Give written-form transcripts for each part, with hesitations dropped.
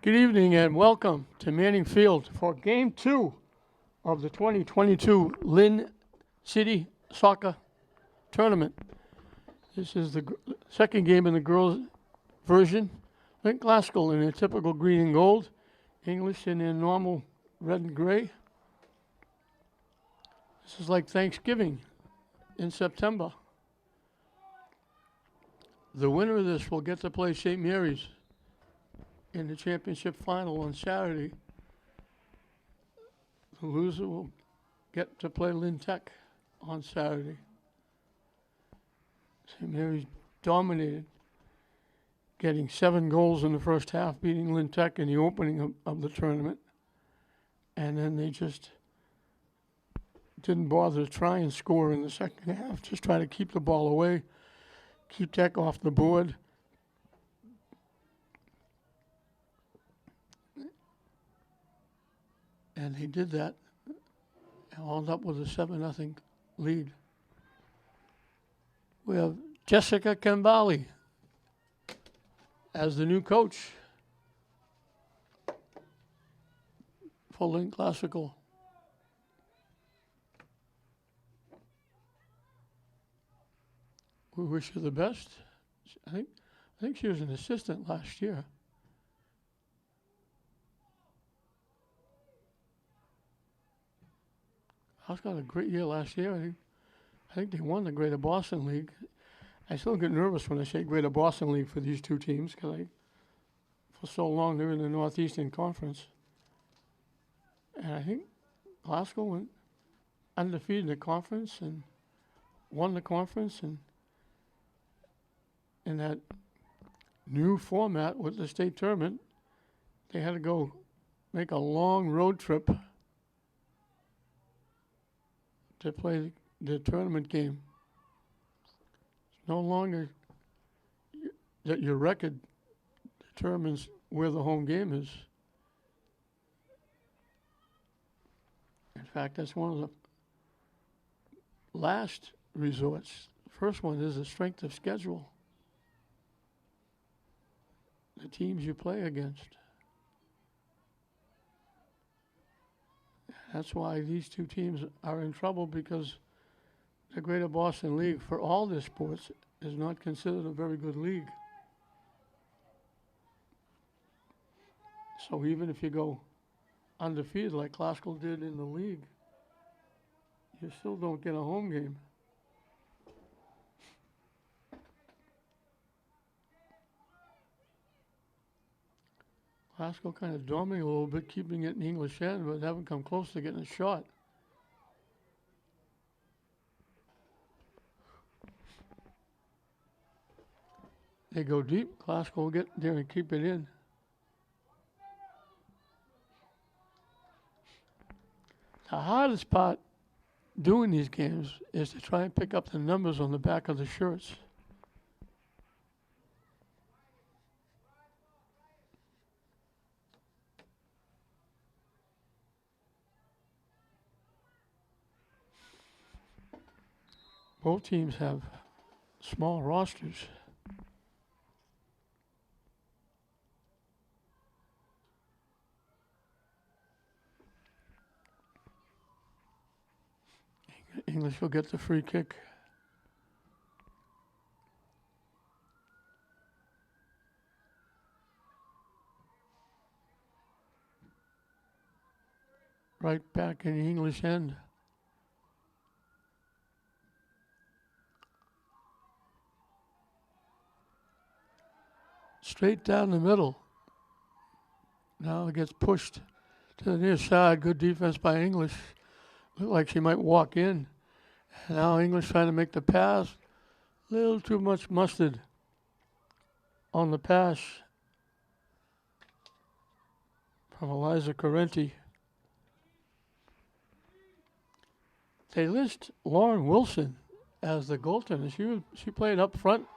Good evening and welcome to Manning Field for Game 2 of the 2022 Lynn City Soccer Tournament. This is the second game in the girls' version. Lynn Glasgow in their typical green and gold, English in their normal red and gray. This is like Thanksgiving in September. The winner of this will get to play St. Mary's in the championship final on Saturday. The loser will get to play Lynn Tech on Saturday. St. Mary's dominated, getting 7 goals in the first half, beating Lynn Tech in the opening of the tournament. And then they just didn't bother to try and score in the second half, just try to keep the ball away, keep Tech off the board. And he did that and wound up with a 7-0 lead. We have Jessica Kambali as the new coach for Lynn Classical. We wish her the best. I think she was an assistant last year. House got a great year last year. I think they won the Greater Boston League. I still get nervous when I say Greater Boston League for these two teams because for so long they're in the Northeastern Conference. And I think Glasgow went undefeated in the conference and won the conference. And in that new format with the state tournament, they had to go make a long road trip to play the tournament game. It's no longer that your record determines where the home game is. In fact, that's one of the last resorts. The first one is the strength of schedule. The teams you play against. That's why these two teams are in trouble, because the Greater Boston League, for all their sports, is not considered a very good league. So even if you go undefeated like Glasgow did in the league, you still don't get a home game. Glasgow kind of dominating a little bit, keeping it in the English end, but haven't come close to getting a shot. They go deep. Glasgow will get there and keep it in. The hardest part doing these games is to try and pick up the numbers on the back of the shirts. Both teams have small rosters. English will get the free kick. Right back in the English end. Straight down the middle. Now it gets pushed to the near side. Good defense by English. Looked like she might walk in. And now English trying to make the pass. A little too much mustard on the pass from Eliza Correnti. They list Lauren Wilson as the goaltender. She played up front.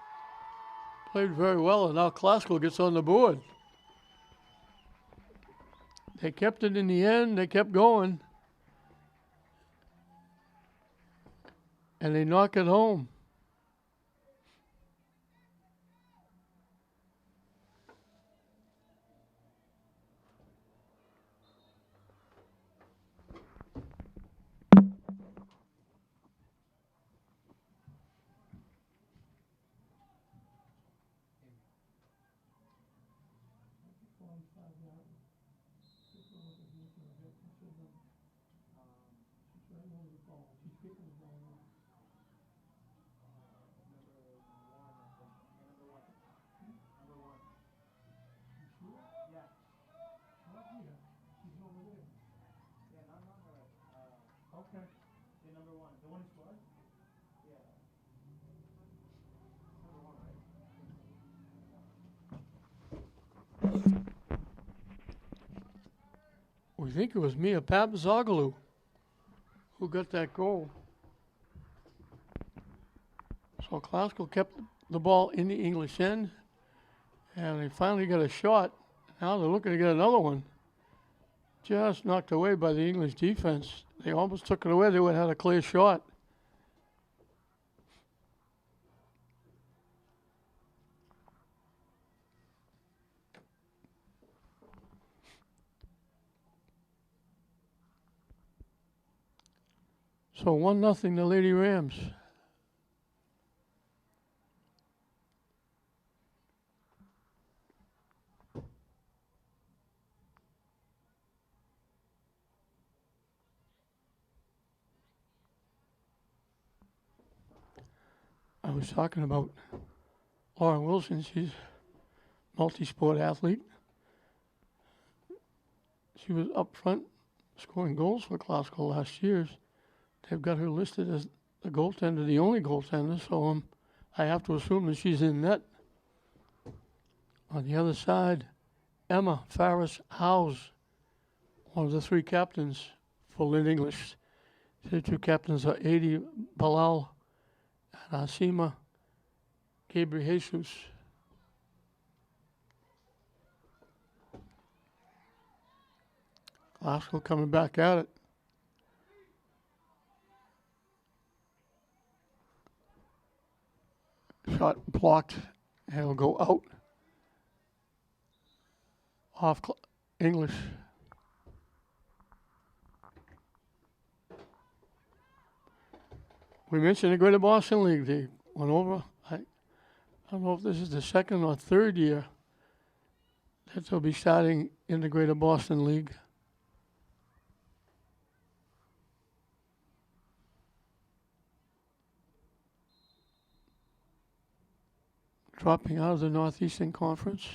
Played very well, and now Glasgow gets on the board. They kept it in the end. They kept going. And they knock it home. We think it was Mia Papazoglou who got that goal. So Glasgow kept the ball in the English end, and they finally got a shot. Now they're looking to get another one. Just knocked away by the English defense. They almost took it away. They would have had a clear shot. So 1-0 the Lady Rams. I was talking about Lauren Wilson. She's a multi-sport athlete. She was up front scoring goals for Glasgow last year. They've got her listed as the goaltender, the only goaltender, so I have to assume that she's in net. On the other side, Emma Farris Howes, one of the three captains for Lynn English. The two captains are Adi Bilal and Asima Gabriel Jesus. Glasgow coming back at it. Shot blocked, and it'll go out. Off English. We mentioned the Greater Boston League. They went over. I don't know if this is the second or third year that they'll be starting in the Greater Boston League. Dropping out of the Northeastern Conference.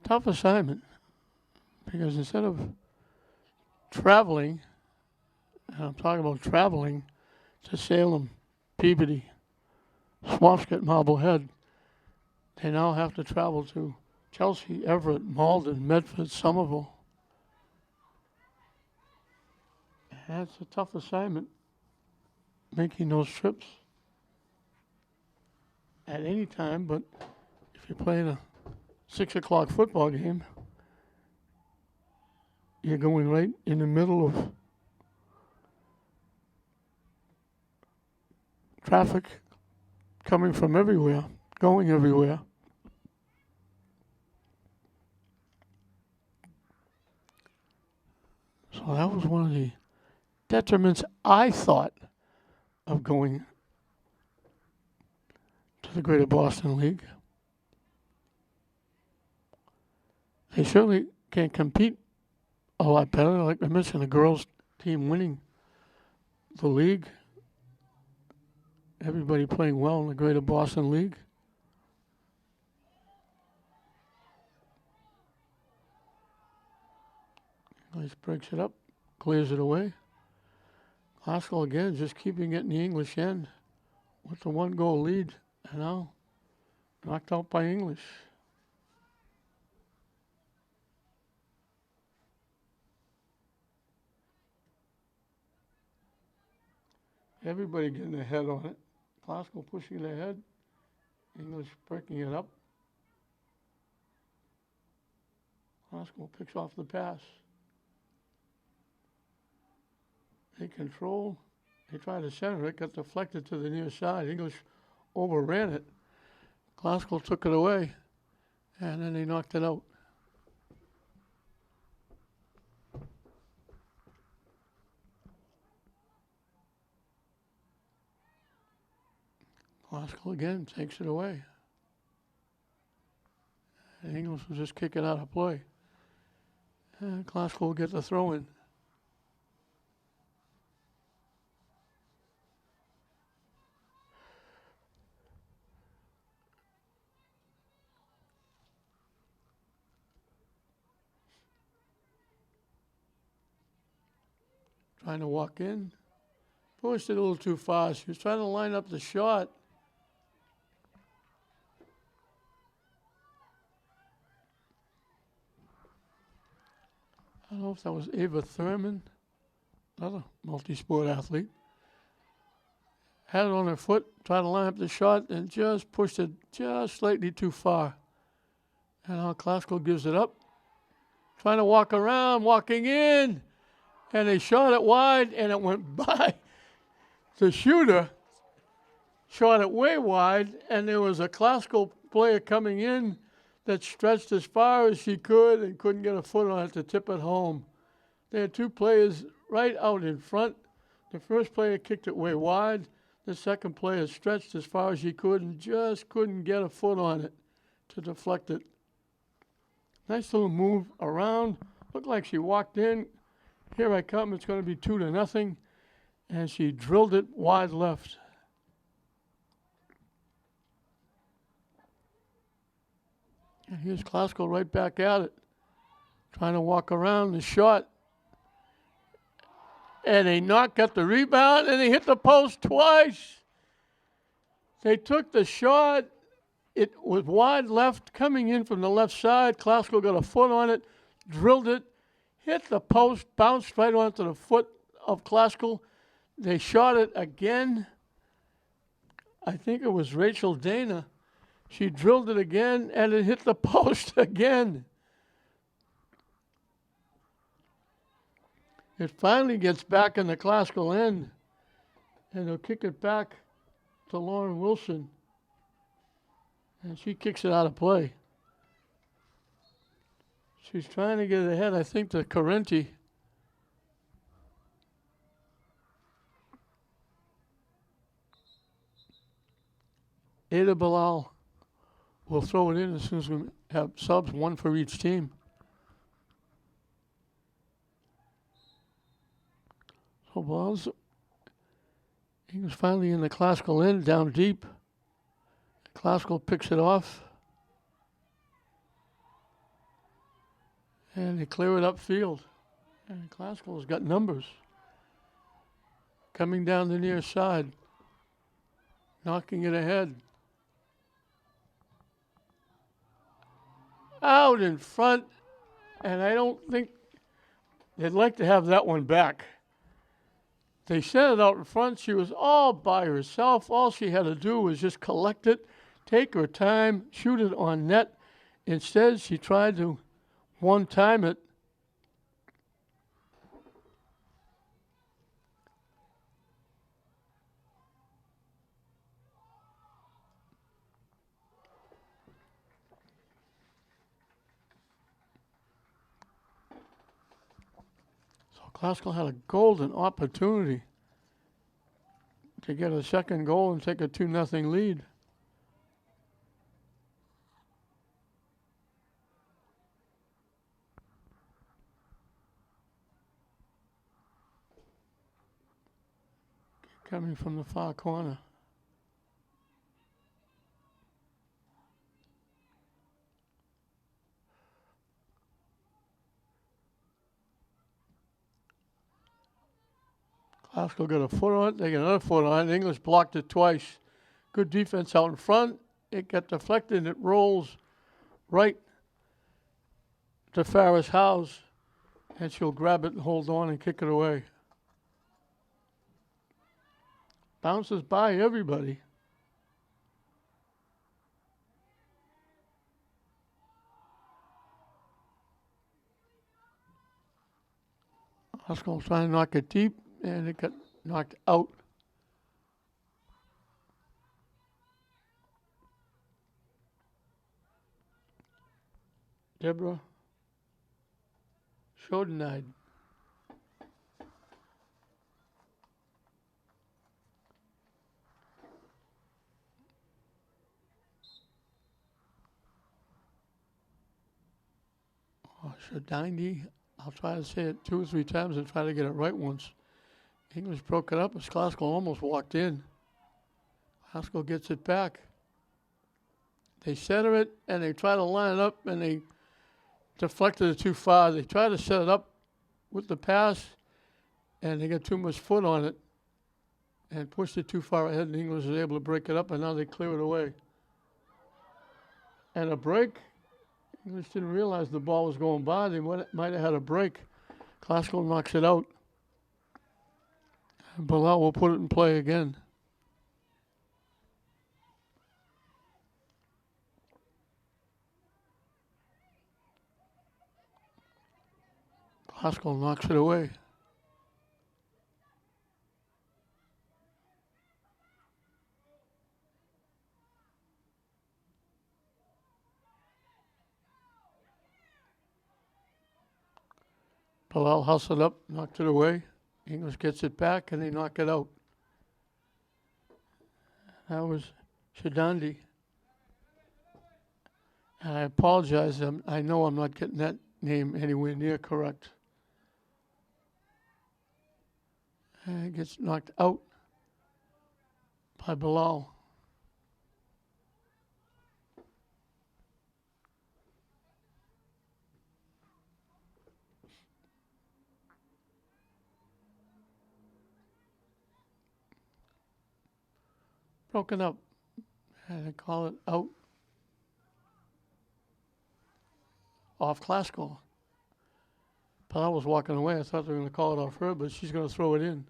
Tough assignment, because instead of traveling, and I'm talking about traveling to Salem, Peabody, Swampscott, Marblehead, they now have to travel to Chelsea, Everett, Malden, Medford, Somerville. And it's a tough assignment, making those trips at any time, but if you're playing a 6 o'clock football game, you're going right in the middle of traffic coming from everywhere, going everywhere. So that was one of the detriments, I thought, of going to the Greater Boston League. They certainly can compete a lot better. Like I mentioned, the girls' team winning the league. Everybody playing well in the Greater Boston League. Nice, breaks it up, clears it away. Glasgow again just keeping it in the English end with the 1-goal lead, and now knocked out by English. Everybody getting ahead on it. Glasgow pushing it ahead. English breaking it up. Glasgow picks off the pass. They control. They try to center it. Got deflected to the near side. English overran it. Glasgow took it away. And then they knocked it out. Classical again takes it away. And Ingles will just kick it out of play. And Classical will get the throw in. Trying to walk in. Pushed it a little too far. She was trying to line up the shot. I don't know if that was Ava Thurman, another multi-sport athlete. Had it on her foot, tried to line up the shot, and just pushed it just slightly too far. And now Classical gives it up. Trying to walk around, walking in. And they shot it wide, and it went by. The shooter shot it way wide, and there was a Classical player coming in that stretched as far as she could and couldn't get a foot on it to tip it home. They had two players right out in front. The first player kicked it way wide. The second player stretched as far as she could and just couldn't get a foot on it to deflect it. Nice little move around. Looked like she walked in. Here I come. It's going to be 2-0. And she drilled it wide left. And here's Classical right back at it. Trying to walk around the shot. And they got the rebound, and they hit the post twice. They took the shot. It was wide left, coming in from the left side. Classical got a foot on it, drilled it, hit the post, bounced right onto the foot of Classical. They shot it again. I think it was Rachel Dana. She drilled it again, and it hit the post again. It finally gets back in the Classical end, and they'll kick it back to Lauren Wilson, and she kicks it out of play. She's trying to get it ahead, I think, to Carenti. Ada Bilal will throw it in as soon as we have subs, one for each team. So Bilal's, he was finally in the Classical end, down deep. Classical picks it off. And they clear it upfield. And Classical's got numbers. Coming down the near side. Knocking it ahead. Out in front. And I don't think they'd like to have that one back. They sent it out in front. She was all by herself. All she had to do was just collect it, take her time, shoot it on net. Instead, she tried to one-time it. So Classical had a golden opportunity to get a second goal and take a 2-0 lead. Coming from the far corner. Classical got a foot on it. They got another foot on it. English blocked it twice. Good defense out in front. It got deflected and it rolls right to Farrah's house. And she'll grab it and hold on and kick it away. Bounces by everybody. Classical trying to knock it deep, and it got knocked out. Deborah Schodenide. Shadindi. I'll try to say it 2 or 3 times and try to get it right once. English broke it up as Glasgow almost walked in. Glasgow gets it back. They center it and they try to line it up and they deflected it too far. They try to set it up with the pass and they got too much foot on it and pushed it too far ahead, and English was able to break it up, and now they clear it away. And a break. English didn't realize the ball was going by. They might have had a break. Glasgow knocks it out. And Bilal will put it in play again. Glasgow knocks it away. Bilal hustled up, knocked it away. English gets it back, and they knock it out. That was Shadandi. And I apologize. I know I'm not getting that name anywhere near correct. And it gets knocked out by Bilal. Broken up. And they call it out off Glasgow. Bilal was walking away. I thought they were going to call it off her, but she's going to throw it in.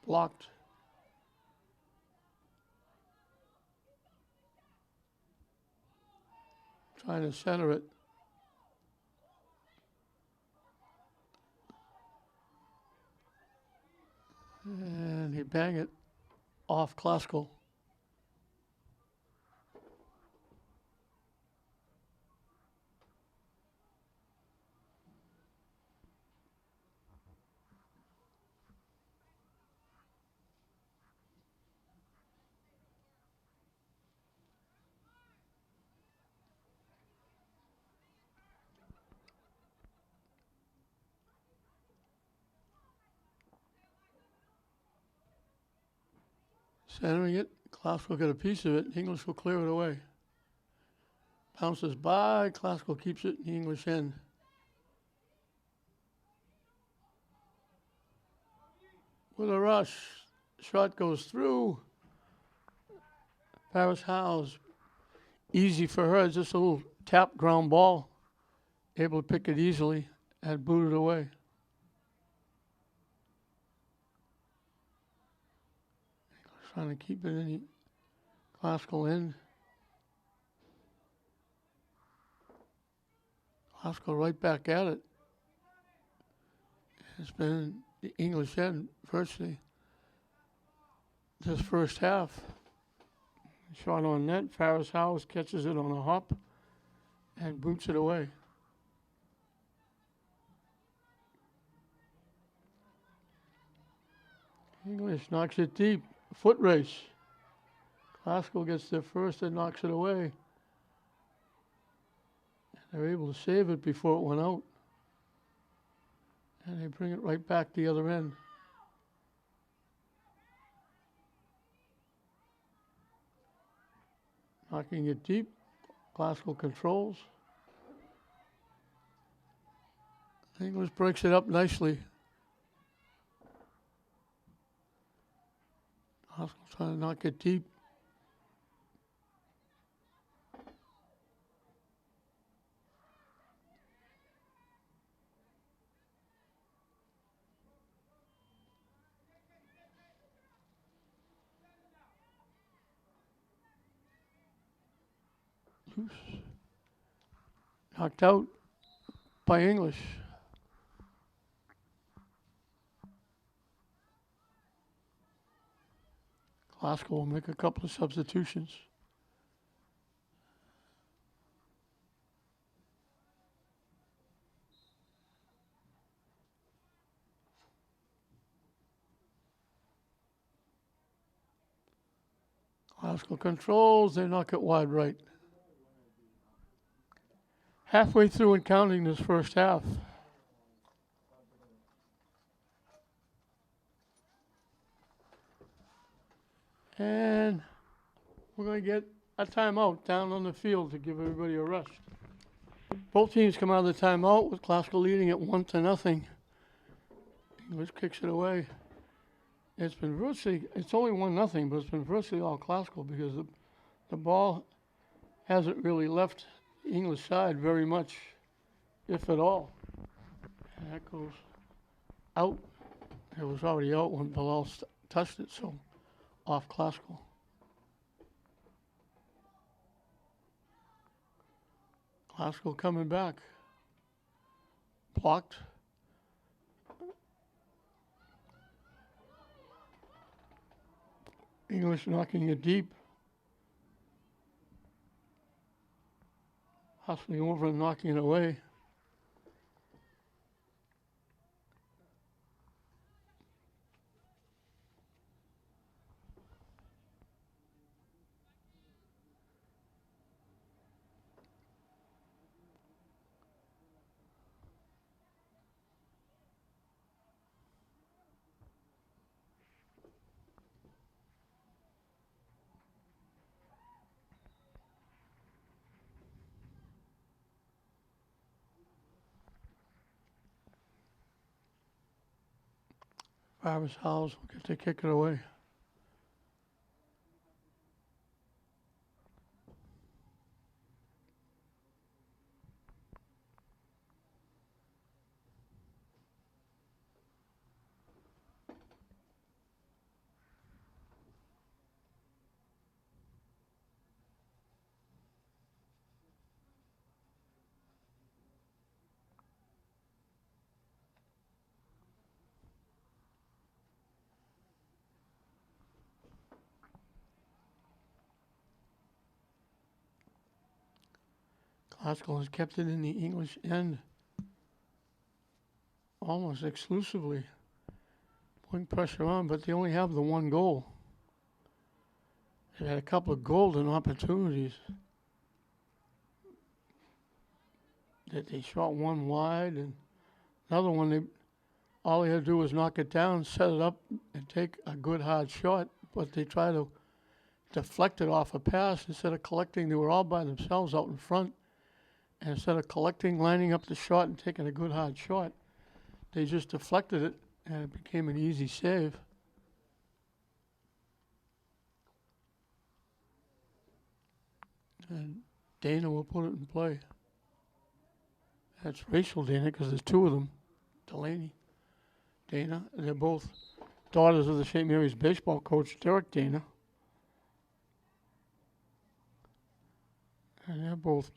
Blocked. Trying to center it. And he banged it off Glasgow. Centering it. Glasgow got a piece of it. English will clear it away. Bounces by. Glasgow keeps it in the English end. With a rush. Shot goes through. Paris Howes. Easy for her. Just a little tap ground ball. Able to pick it easily and boot it away. Trying to keep it in the Glasgow end. Glasgow right back at it. It's been the English end virtually this first half. Shot on net. Faris Howes catches it on a hop and boots it away. English knocks it deep. Foot race. Glasgow gets there first and knocks it away. They're able to save it before it went out. And they bring it right back the other end. Knocking it deep. Glasgow controls. English breaks it up nicely. Glasgow trying to knock it deep. Loose. Knocked out by English. Glasgow will make a couple of substitutions. Glasgow controls, they knock it wide right. Halfway through and counting this first half. And we're going to get a timeout down on the field to give everybody a rest. Both teams come out of the timeout with Glasgow leading it 1-0. English kicks it away. It's been virtually, it's only 1-0, but it's been virtually all Glasgow because the ball hasn't really left the English side very much, if at all. And that goes out. It was already out when Bilal touched it, so off Glasgow. Glasgow coming back. Blocked. English knocking it deep. Hustling over and knocking it away. Farmer's House will get to kick it away. Glasgow has kept it in the English end almost exclusively, putting pressure on, but they only have the one goal. They had a couple of golden opportunities that they shot one wide, and another one all they had to do was knock it down, set it up, and take a good hard shot, but they tried to deflect it off a pass instead of collecting. They were all by themselves out in front. And instead of collecting, lining up the shot, and taking a good hard shot, they just deflected it, and it became an easy save. And Dana will put it in play. That's racial Dana because there's two of them, Delaney, Dana. They're both daughters of the St. Mary's baseball coach, Derek Dana. And they're both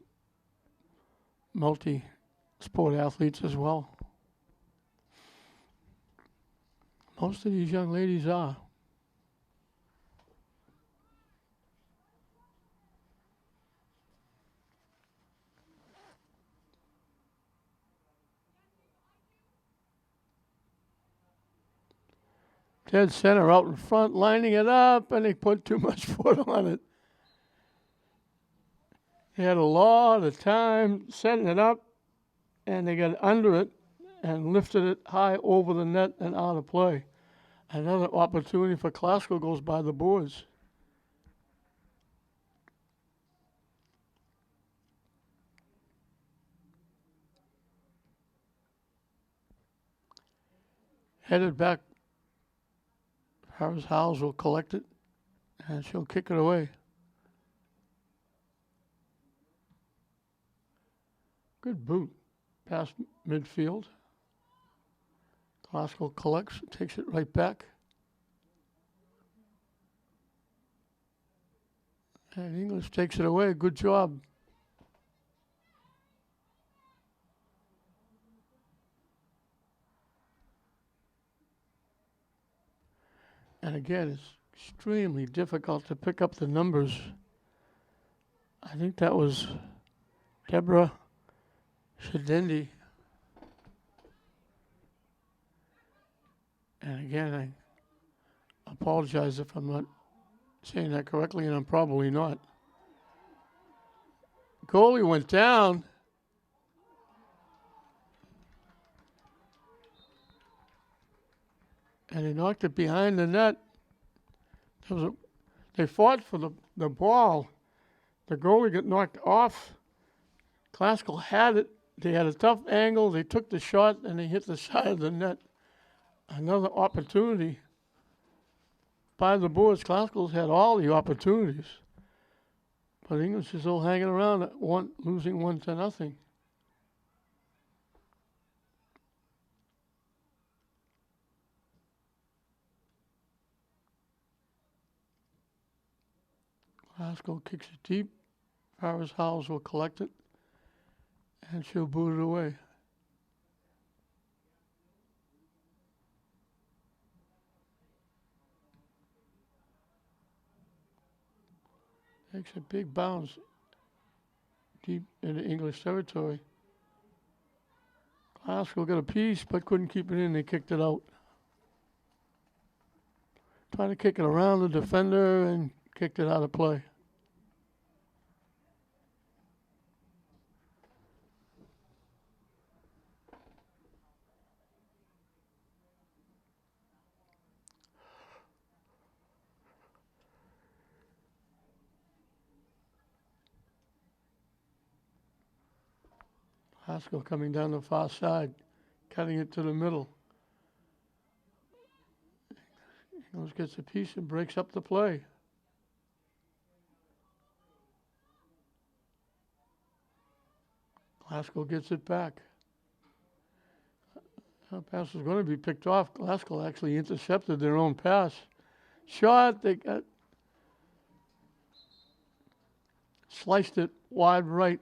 multi-sport athletes as well. Most of these young ladies are. Dead center out in front, lining it up, and they put too much foot on it. They had a lot of time setting it up, and they got under it and lifted it high over the net and out of play. Another opportunity for Glasgow goes by the boards. Headed back, Harris Howes will collect it, and she'll kick it away. Good boot past midfield. Glasgow collects, takes it right back. And English takes it away. Good job. And again, it's extremely difficult to pick up the numbers. I think that was Deborah Shadendi. And again, I apologize if I'm not saying that correctly, and I'm probably not. Goalie went down. And he knocked it behind the net. They fought for the ball. The goalie got knocked off. Classical had it. They had a tough angle. They took the shot, and they hit the side of the net. Another opportunity by the boards. Classicals had all the opportunities. But English is still hanging around at losing 1-0. Glasgow kicks it deep. Farris Howells will collect it, and she'll boot it away. Takes a big bounce deep into English territory. Glasgow got a piece, but couldn't keep it in. They kicked it out. Trying to kick it around the defender and kicked it out of play. Haskell coming down the far side, cutting it to the middle. English gets a piece and breaks up the play. Glasgow gets it back. That pass was going to be picked off. Glasgow actually intercepted their own pass. Shot, they got sliced it wide right.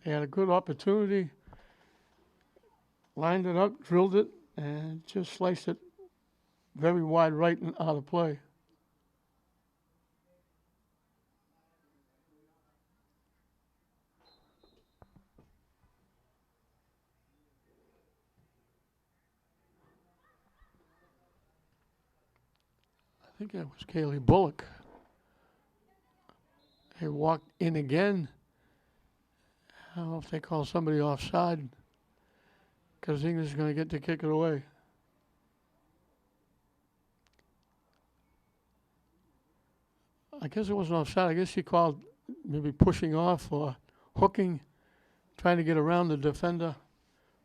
They had a good opportunity. Lined it up, drilled it, and just sliced it very wide right and out of play. I think that was Kaylee Bullock. They walked in again. I don't know if they call somebody offside because English is going to get to kick it away. I guess it wasn't offside. I guess she called maybe pushing off or hooking, trying to get around the defender,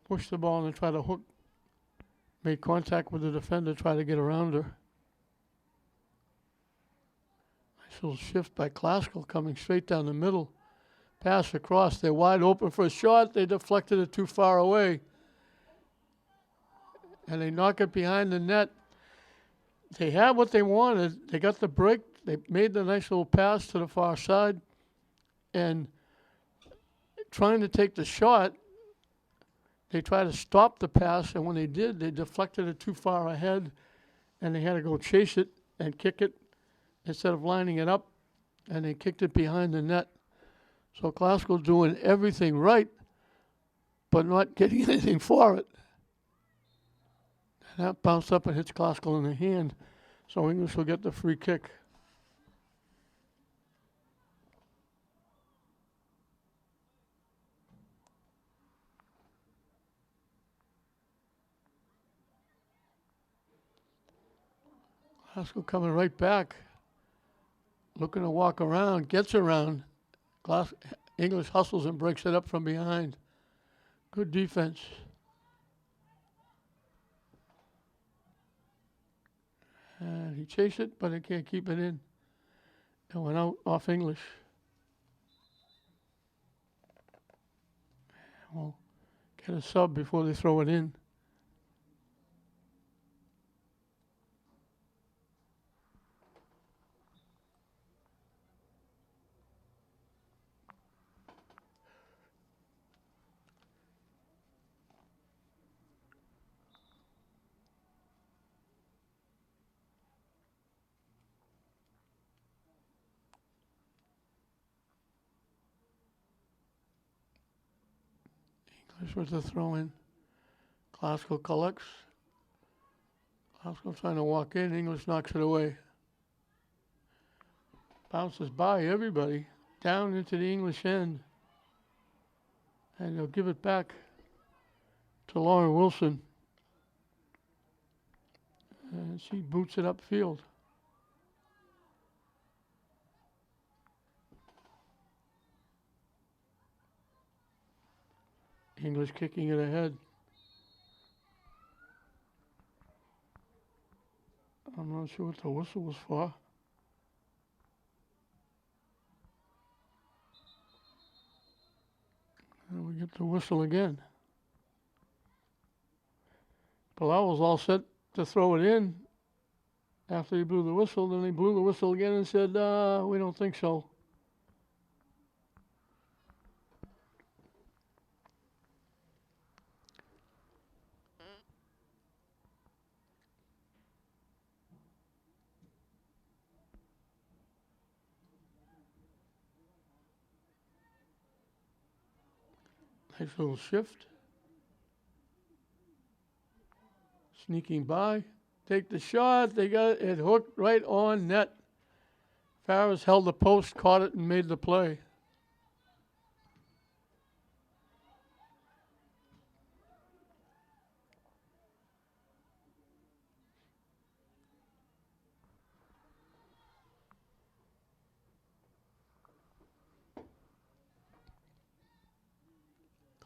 push the ball and try to hook, make contact with the defender, try to get around her. Nice little shift by Classical coming straight down the middle. Pass across. They're wide open for a shot. They deflected it too far away. And they knock it behind the net. They had what they wanted. They got the break. They made the nice little pass to the far side. And trying to take the shot, they tried to stop the pass. And when they did, they deflected it too far ahead. And they had to go chase it and kick it instead of lining it up. And they kicked it behind the net. So Glasgow's doing everything right, but not getting anything for it. And that bounced up and hits Glasgow in the hand. So English will get the free kick. Glasgow coming right back. Looking to walk around, gets around. English hustles and breaks it up from behind. Good defense. And he chased it, but he can't keep it in. And went out off English. We'll get a sub before they throw it in. This was the throw in. Classical collects. Classical trying to walk in. English knocks it away. Bounces by everybody down into the English end. And they'll give it back to Lauren Wilson. And she boots it upfield. English kicking it ahead. I'm not sure what the whistle was for. And we get the whistle again. Palau was all set to throw it in after he blew the whistle. Then he blew the whistle again and said, we don't think so. Nice little shift. Sneaking by. Take the shot. They got it hooked right on net. Farris held the post, caught it, and made the play.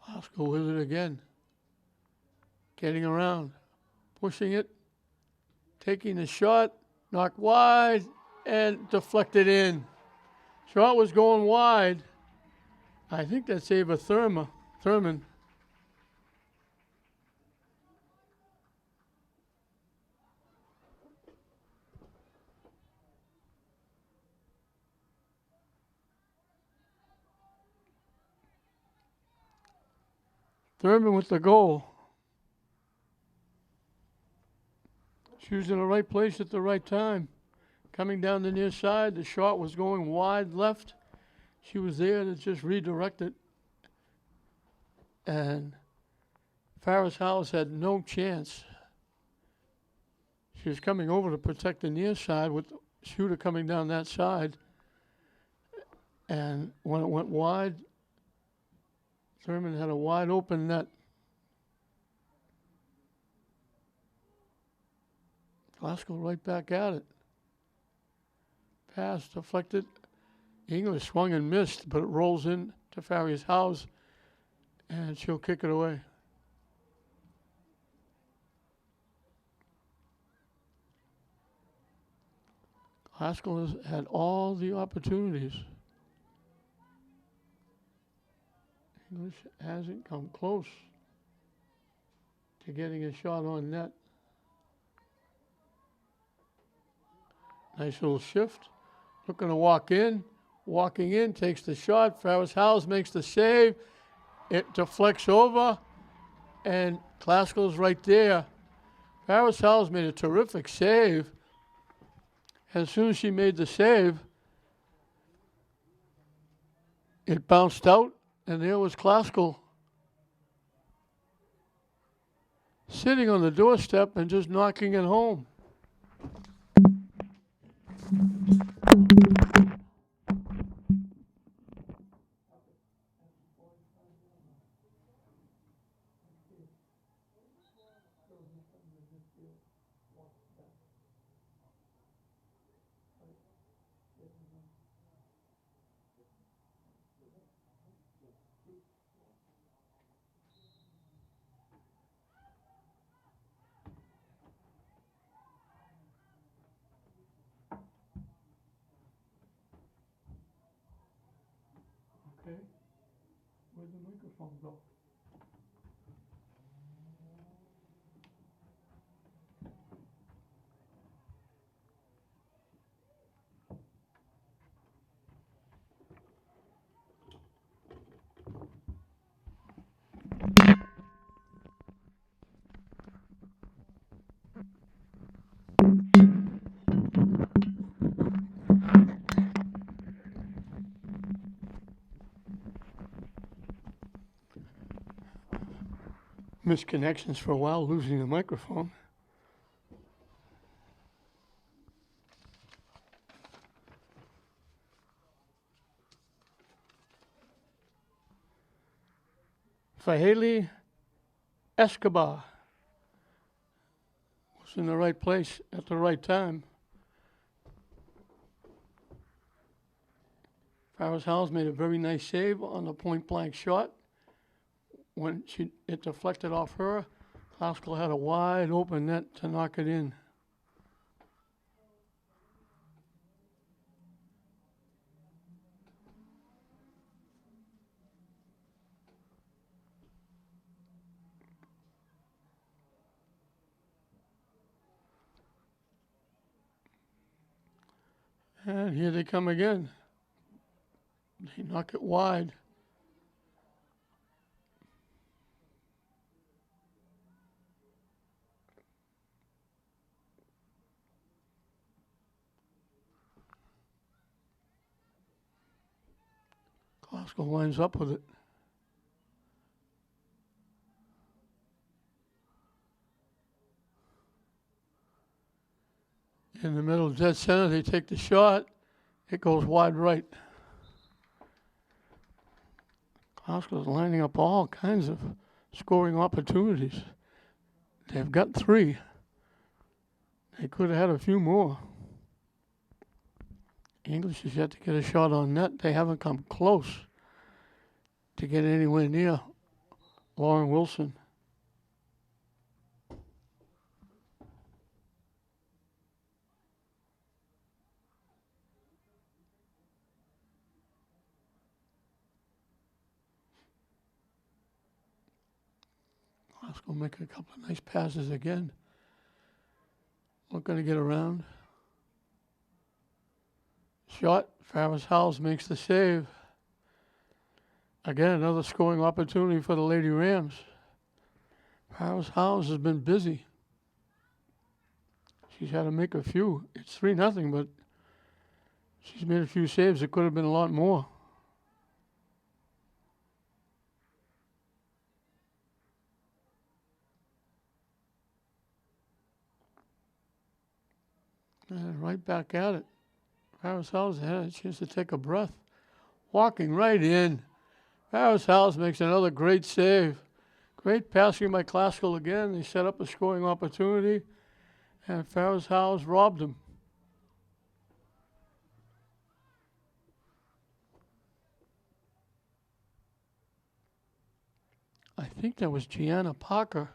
Glasgow with it again. Getting around. Pushing it. Taking the shot. Knocked wide and deflected in. Shot was going wide. I think that's Ava Thurman. Thurman with the goal. She was in the right place at the right time. Coming down the near side, the shot was going wide left. She was there to just redirect it. And Farris House had no chance. She was coming over to protect the near side with the shooter coming down that side. And when it went wide, Thurman had a wide open net. Glasgow right back at it. Pass deflected. English swung and missed, but it rolls in to Farriers House, and she'll kick it away. Glasgow has had all the opportunities. English hasn't come close to getting a shot on net. Nice little shift. Looking to walk in. Walking in, takes the shot. Farris House makes the save. It deflects over, and Glasgow's right there. Farris House made a terrific save. As soon as she made the save, it bounced out, and there was Glasgow sitting on the doorstep and just knocking it home. Okay, where'd the microphone go? misconnections for a while, losing the microphone. Faheli Escobar was in the right place at the right time. Farris Howells made a very nice save on the point-blank shot. When it deflected off her, Classical had a wide open net to knock it in. And here they come again. They knock it wide. Classical winds up with it. In the middle, dead center, they take the shot. It goes wide right. Classical's lining up all kinds of scoring opportunities. They've got 3. They could have had a few more. English has yet to get a shot on net. They haven't come close to get anywhere near Lauren Wilson. Classical make a couple of nice passes again. Not going to get around. Shot. Farris Howells makes the save. Again, another scoring opportunity for the Lady Rams. Farris Howells has been busy. She's had to make a few. It's 3-0, but she's made a few saves. It could have been a lot more. And right back at it. Farris Howells had a chance to take a breath. Walking right in. Farris Howells makes another great save. Great passing by Classical again. They set up a scoring opportunity, and Farris Howells robbed them. I think that was Gianna Parker.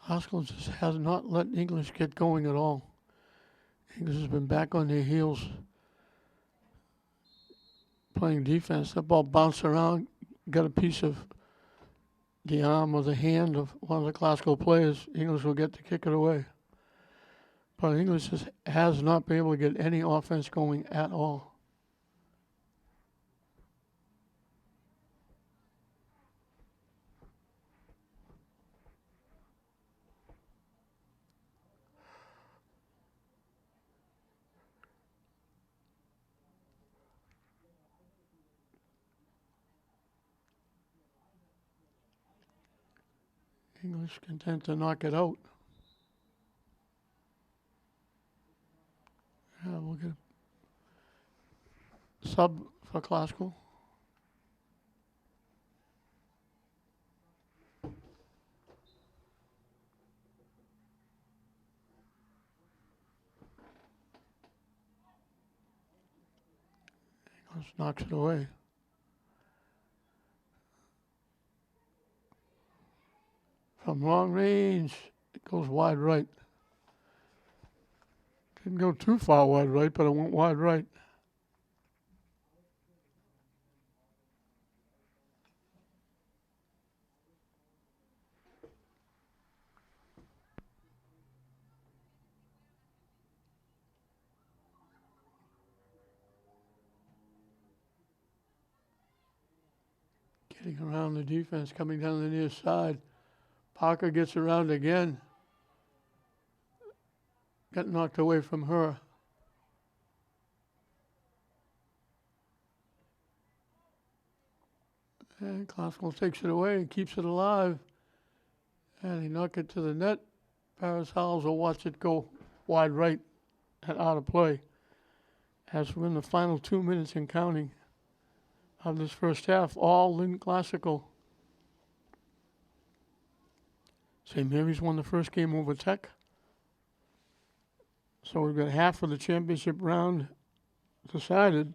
Classical just has not let English get going at all. English has been back on their heels, playing defense. That ball bounced around, got a piece of the arm or the hand of one of the Classical players. English will get to kick it away. But English has not been able to get any offense going at all. English content to knock it out. Yeah, we'll get a sub for Classical. English knocks it away. From long range, it goes wide right. Didn't go too far wide right, but it went wide right. Getting around the defense, coming down the near side. Parker gets around again. Got knocked away from her. And Classical takes it away and keeps it alive. And he knock it to the net. Paris Howells will watch it go wide right and out of play. As we're in the final 2 minutes and counting of this first half, all Lynn Classical. St. Mary's won the first game over Tech. So we've got half of the championship round decided.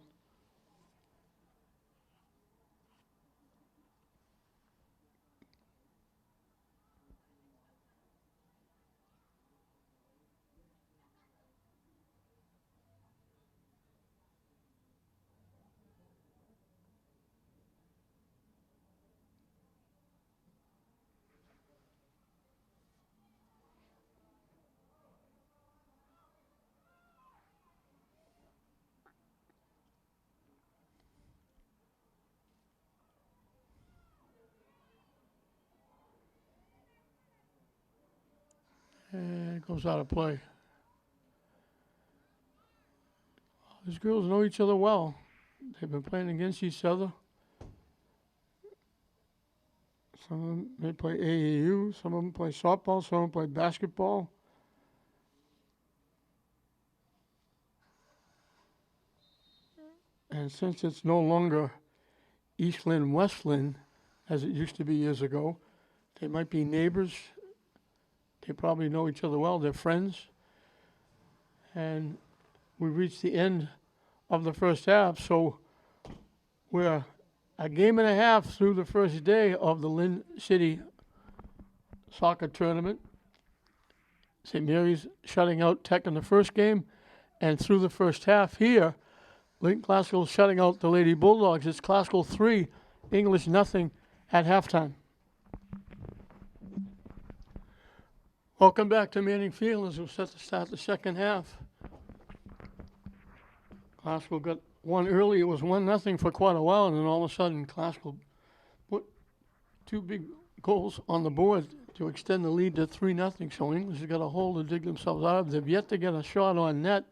And it goes out of play. These girls know each other well. They've been playing against each other. Some of them may play AAU, some of them play softball, some of them play basketball. And since it's no longer East Lynn, West Lynn, as it used to be years ago, they might be neighbors. They probably know each other well. They're friends. And we reached the end of the first half. So we're a game and a half through the first day of the Lynn City soccer tournament. St. Mary's shutting out Tech in the first game. And through the first half here, Lynn Classical shutting out the Lady Bulldogs. It's Classical 3, English nothing at halftime. Welcome back to Manning Field as we're set to start the second half. Classical got one early. It was 1-0 for quite a while, and then all of a sudden Classical put two big goals on the board to extend the lead to 3-0. So English has got a hole to dig themselves out of. They've yet to get a shot on net.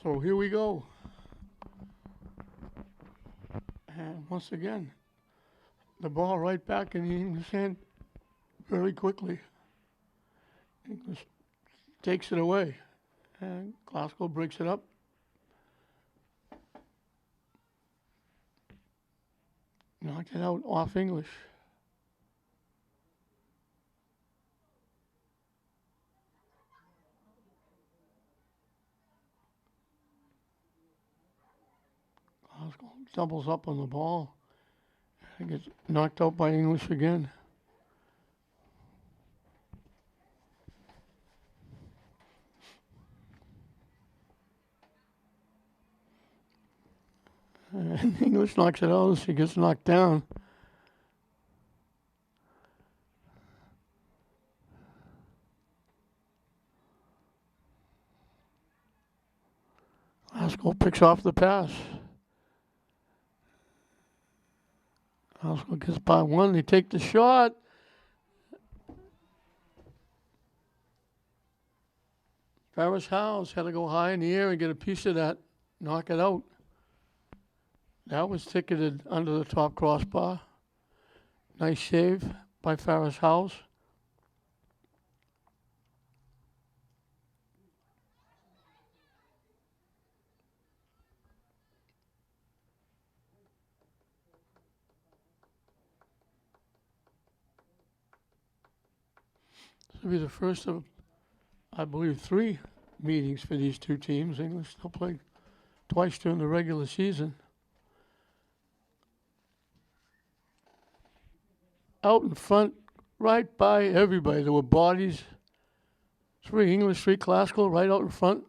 So here we go. And once again, the ball right back in the English hand very quickly. English takes it away. And Classical breaks it up. Knocked it out off English. Classical doubles up on the ball and gets knocked out by English again. And English knocks it out as she gets knocked down. Classical picks off the pass. Classical gets by one. They take the shot. Paris Howells had to go high in the air and get a piece of that, knock it out. That was ticketed under the top crossbar. Nice save by Paris Howells. This will be the first of, I believe, 3 meetings for these two teams. English still played twice during the regular season. Out in front, right by everybody. There were bodies. 3 English, 3 Classical, right out in front.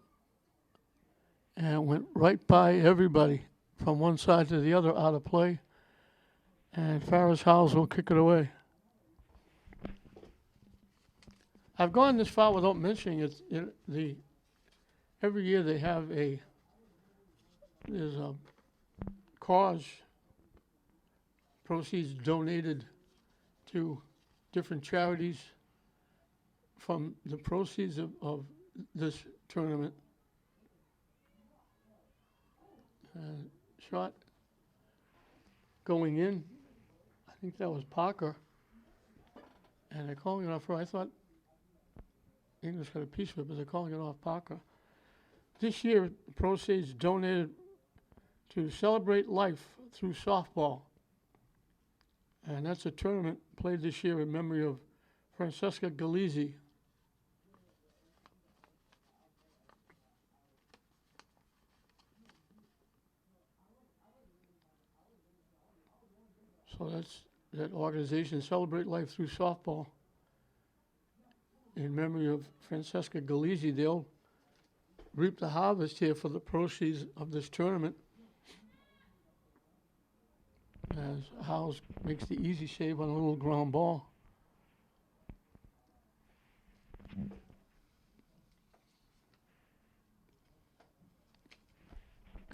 And went right by everybody from one side to the other out of play. And Paris Howells will kick it away. I've gone this far without mentioning it. Every year they have there's a cause, proceeds donated to different charities from the proceeds of this tournament. Shot going in, I think that was Parker, and they're calling it off her. I thought English got a piece of it, but they're calling it off Parker. This year, proceeds donated to Celebrate Life through softball. And that's a tournament played this year in memory of Francesca Galizzi. So that's that organization, Celebrate Life through softball, in memory of Francesca Galizzi. They'll reap the harvest here for the proceeds of this tournament, as Howes makes the easy save on a little ground ball.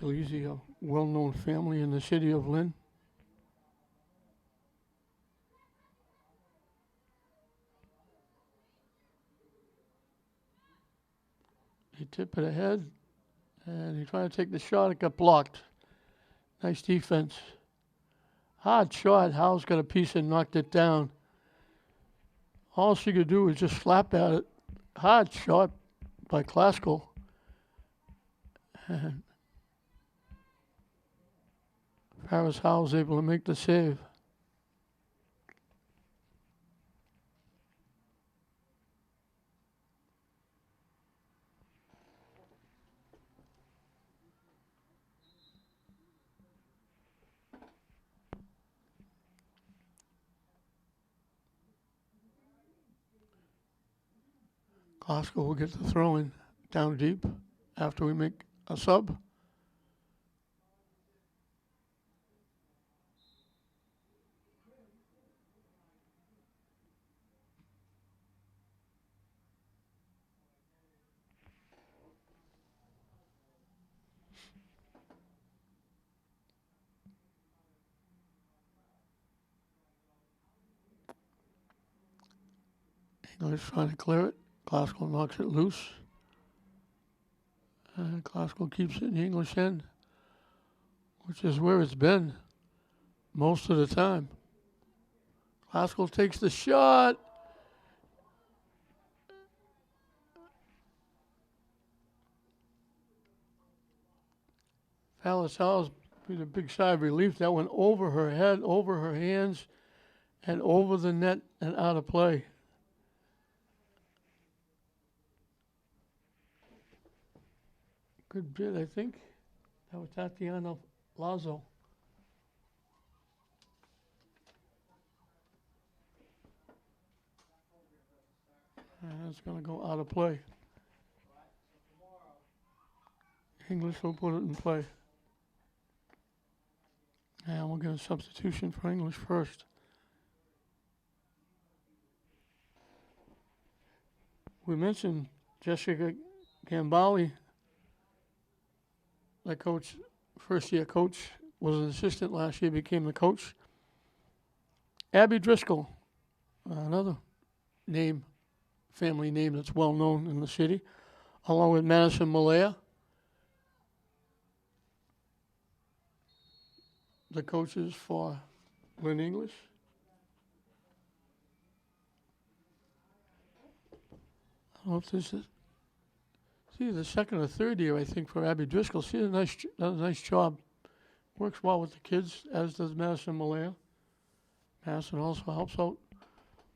Galizzi, a well-known family in the city of Lynn. He tipped it ahead, and he tried to take the shot. It got blocked. Nice defense. Hard shot. Howes got a piece and knocked it down. All she could do was just slap at it. Hard shot by Klaskell. And Paris Howes able to make the save. Klaskell will get the throw in down deep after we make a sub. English trying to clear it. Klaskell knocks it loose. And Klaskell keeps it in the English end, which is where it's been most of the time. Klaskell takes the shot. Paris Howes with a big sigh of relief. That went over her head, over her hands, and over the net and out of play. Good bid, I think. That was Tatiana Lazo. And that's going to go out of play. English will put it in play. And we'll get a substitution for English first. We mentioned Jessica Gambali, the coach, first-year coach, was an assistant last year, became the coach. Abby Driscoll, another name, family name that's well known in the city, along with Madison Malaya, the coaches for Lynn English. I don't know if this is the second or third year, I think, for Abby Driscoll. She does a nice job. Works well with the kids, as does Madison Malaya. Madison also helps out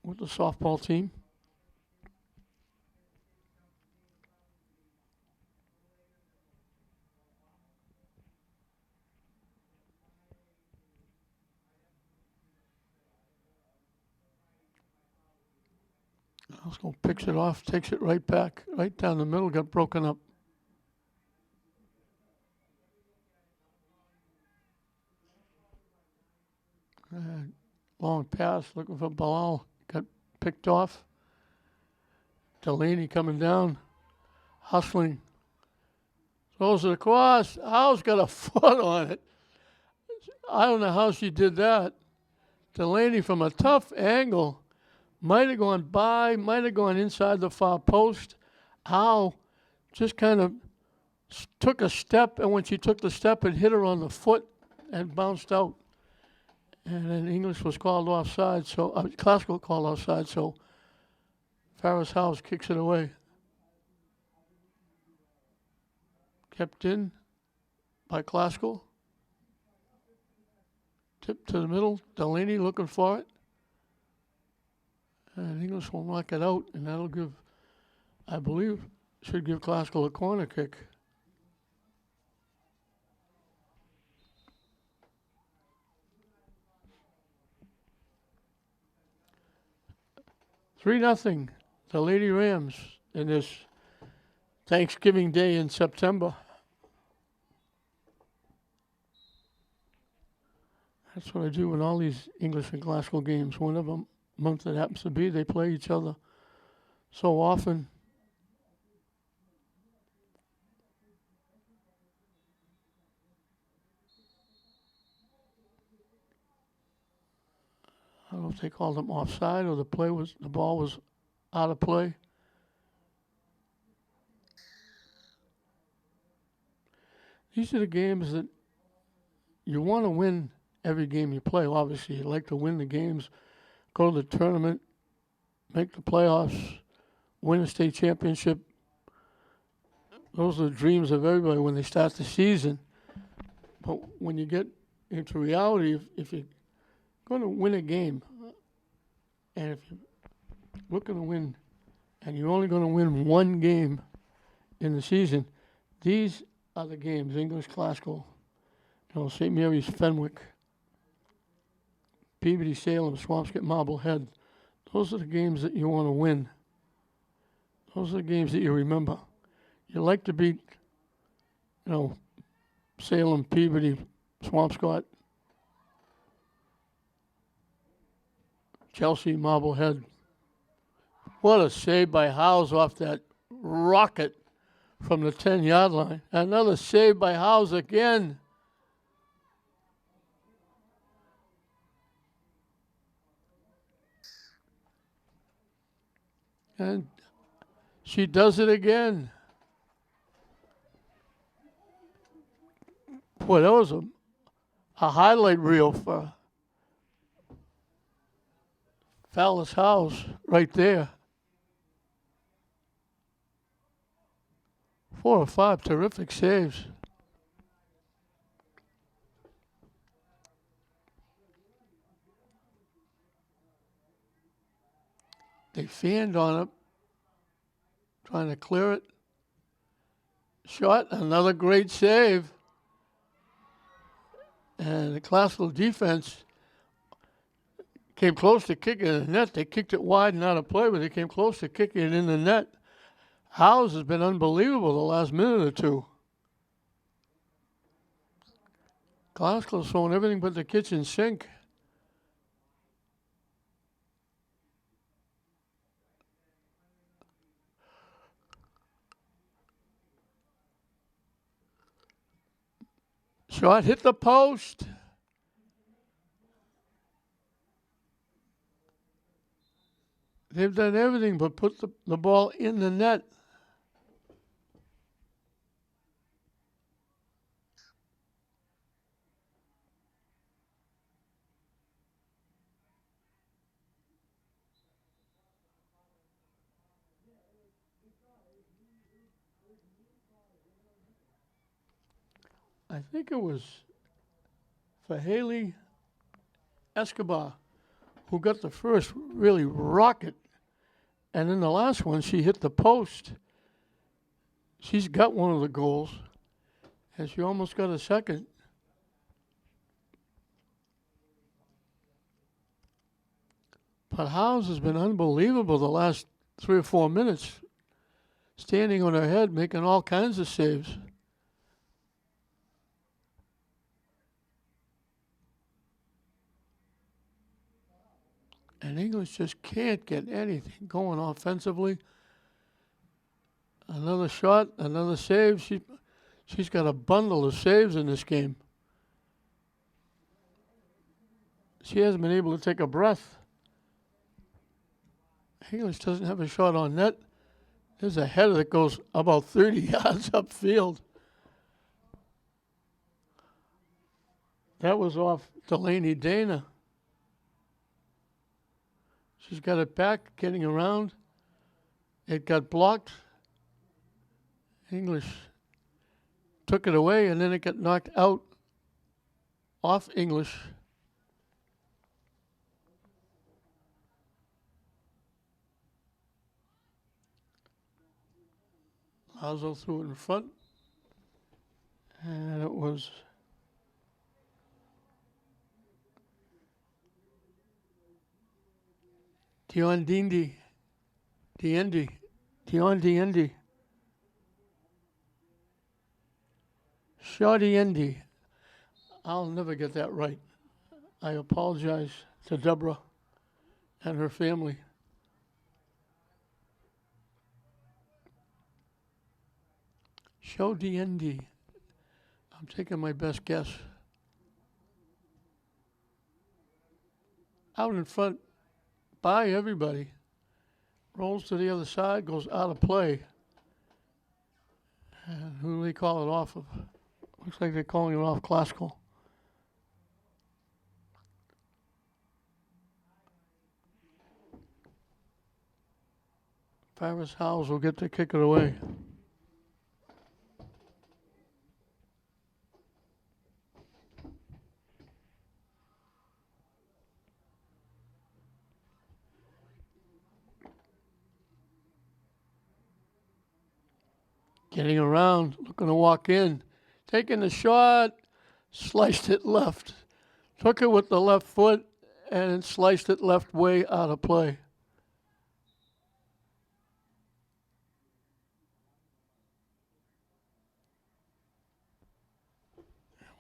with the softball team. Klaskell picks it off, takes it right back, right down the middle, got broken up. Long pass, looking for Bilal, got picked off. Delaney coming down, hustling. Throws it across. Howe's got a foot on it. I don't know how she did that. Delaney from a tough angle might have gone by, might have gone inside the far post. Howe just kind of took a step, and when she took the step, it hit her on the foot and bounced out. And then English was called offside, so Classical called offside, so Ferris House kicks it away. Kept in by Classical. Tip to the middle. Delaney looking for it. And English will knock it out, and that'll give, I believe, should give Classical a corner kick. Three nothing, the Lady Rams in this Thanksgiving Day in September. That's what I do in all these English and Classical games. Whenever month it happens to be, they play each other so often. I don't know if they called them offside or the ball was out of play. These are the games that you want to win every game you play. Obviously, you like to win the games, go to the tournament, make the playoffs, win a state championship. Those are the dreams of everybody when they start the season. But when you get into reality, if you're going to win a game, and if you're looking to win, and you're only going to win one game in the season, these are the games: English, Classical, St. Mary's, Fenwick, Peabody, Salem, Swampscott, Marblehead. Those are the games that you want to win. Those are the games that you remember. You like to beat, Salem, Peabody, Swampscott, Chelsea, Marblehead. What a save by Howes off that rocket from the 10-yard line. Another save by Howes again. And she does it again. Boy, that was a highlight reel for Fallis House right there. 4 or 5 terrific saves. They fanned on it, trying to clear it. Shot, another great save. And the Classical defense came close to kicking it in the net. They kicked it wide and out of play, but they came close to kicking it in the net. Howes has been unbelievable the last minute or two. Classical's throwing everything but the kitchen sink. Shot hit the post. They've done everything but put the ball in the net. I think it was for Haley Escobar who got the first really rocket. And in the last one, she hit the post. She's got one of the goals, and she almost got a second. But Howes has been unbelievable the last 3 or 4 minutes, standing on her head, making all kinds of saves. And English just can't get anything going offensively. Another shot, another save. She's got a bundle of saves in this game. She hasn't been able to take a breath. English doesn't have a shot on net. There's a header that goes about 30 yards upfield. That was off Delaney Dana. She's got it back, getting around. It got blocked. English took it away, and then it got knocked out off English. Lazo threw it in front, and it was Dion Diendy. Shoddy Endy. I'll never get that right. I apologize to Deborah and her family. Shoddy Endy. I'm taking my best guess. Out in front by everybody. Rolls to the other side, goes out of play. And who do they call it off of? Looks like they're calling it off Classical. Farris Howes will get to kick it away. Getting around, looking to walk in. Taking the shot, sliced it left. Took it with the left foot and sliced it left way out of play.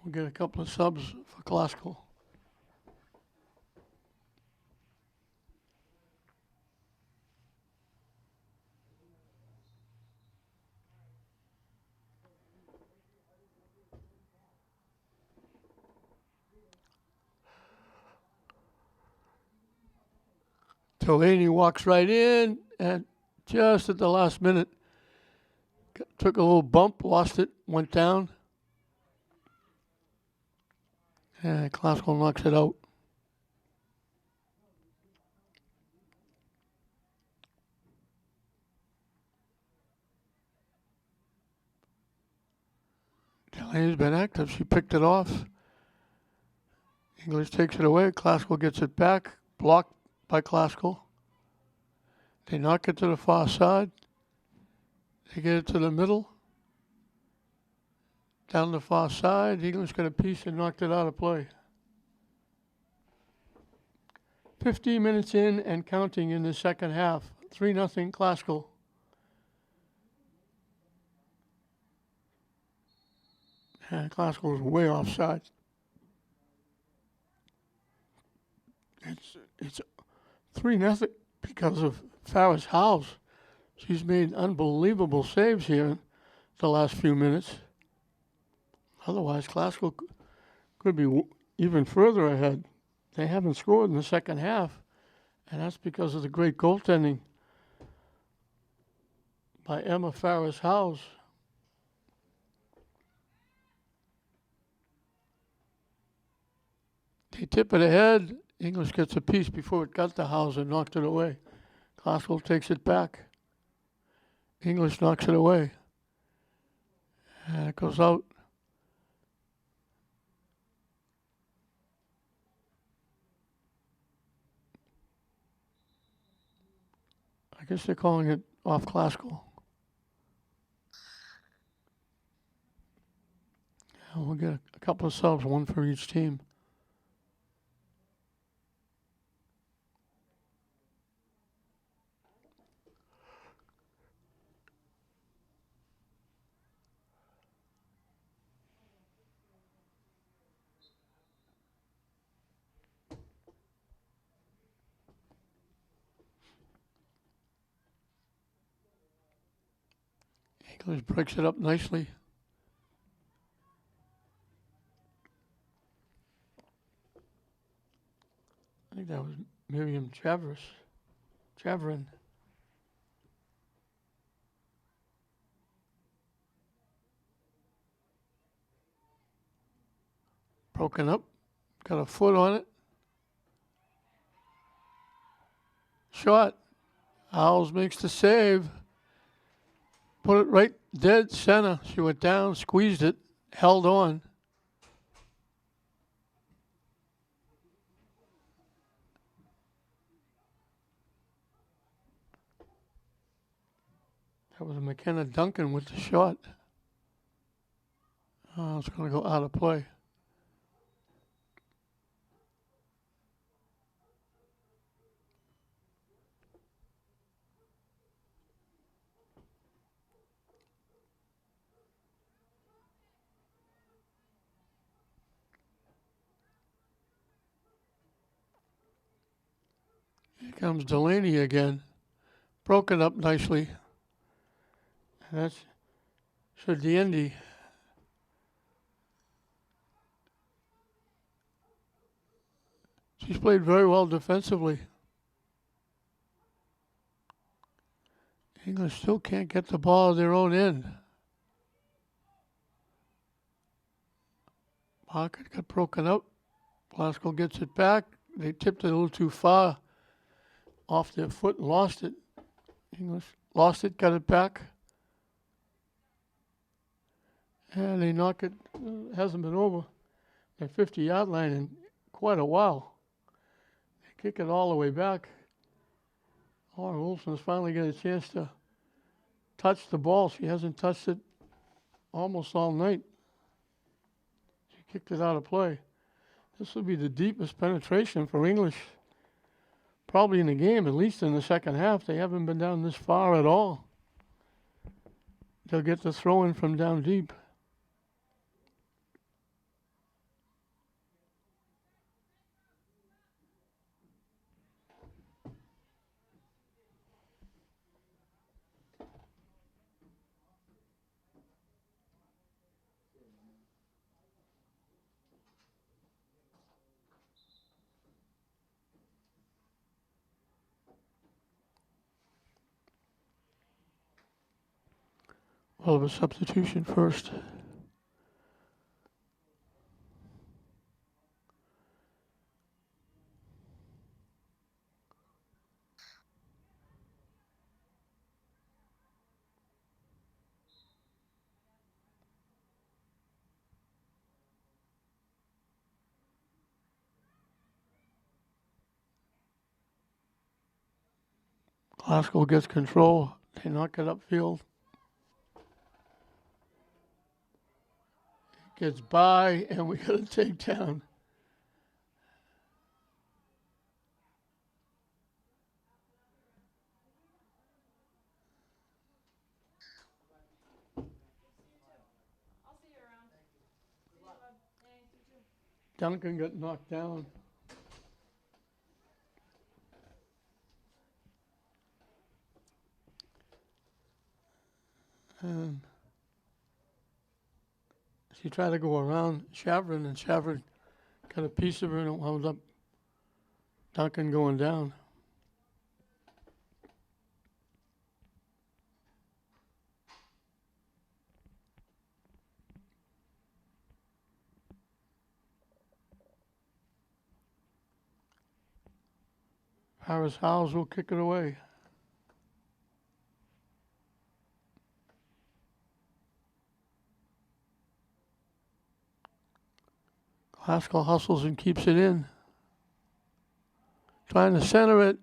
We'll get a couple of subs for Classical. Delaney walks right in, and just at the last minute, took a little bump, lost it, went down. And Classical knocks it out. Delaney's been active. She picked it off. English takes it away. Classical gets it back. Blocked by Classical. They knock it to the far side. They get it to the middle. Down the far side. English got a piece and knocked it out of play. 15 minutes in and counting in the second half. 3-0 Classical. And Classical is way offside. It's 3-0 because of Farris Howes. She's made unbelievable saves here in the last few minutes. Otherwise, Classical could be even further ahead. They haven't scored in the second half, and that's because of the great goaltending by Emma Farris Howes. They tip it ahead. English gets a piece before it got to Howes and knocked it away. Classical takes it back. English knocks it away. And it goes out. I guess they're calling it off Classical. And we'll get a couple of subs, one for each team. English breaks it up nicely. I think that was Miriam Chavrin. Broken up, got a foot on it. Shot. Owls makes the save. Put it right dead center. She went down, squeezed it, held on. That was McKenna Duncan with the shot. Oh, it's going to go out of play. Here comes Delaney again. Broken up nicely. And that's Shadiendi. She's played very well defensively. English still can't get the ball at their own end. Pocket got broken up. Glasgow gets it back. They tipped it a little too far off their foot and lost it. English lost it, got it back. And they knock it. Hasn't been over the 50-yard line in quite a while. They kick it all the way back. Lauren Wilson's finally got a chance to touch the ball. She hasn't touched it almost all night. She kicked it out of play. This will be the deepest penetration for English probably in the game, at least in the second half. They haven't been down this far at all. They'll get the throw in from down deep. Well, of a substitution first. Glasgow gets control. They knock it upfield. Gets by, and we got a takedown. Duncan got knocked down. And she tried to go around Chavrin, and Chavrin got a piece of her, and it wound up Duncan going down. Harris Howes will kick it away. Glasgow hustles and keeps it in. Trying to center it.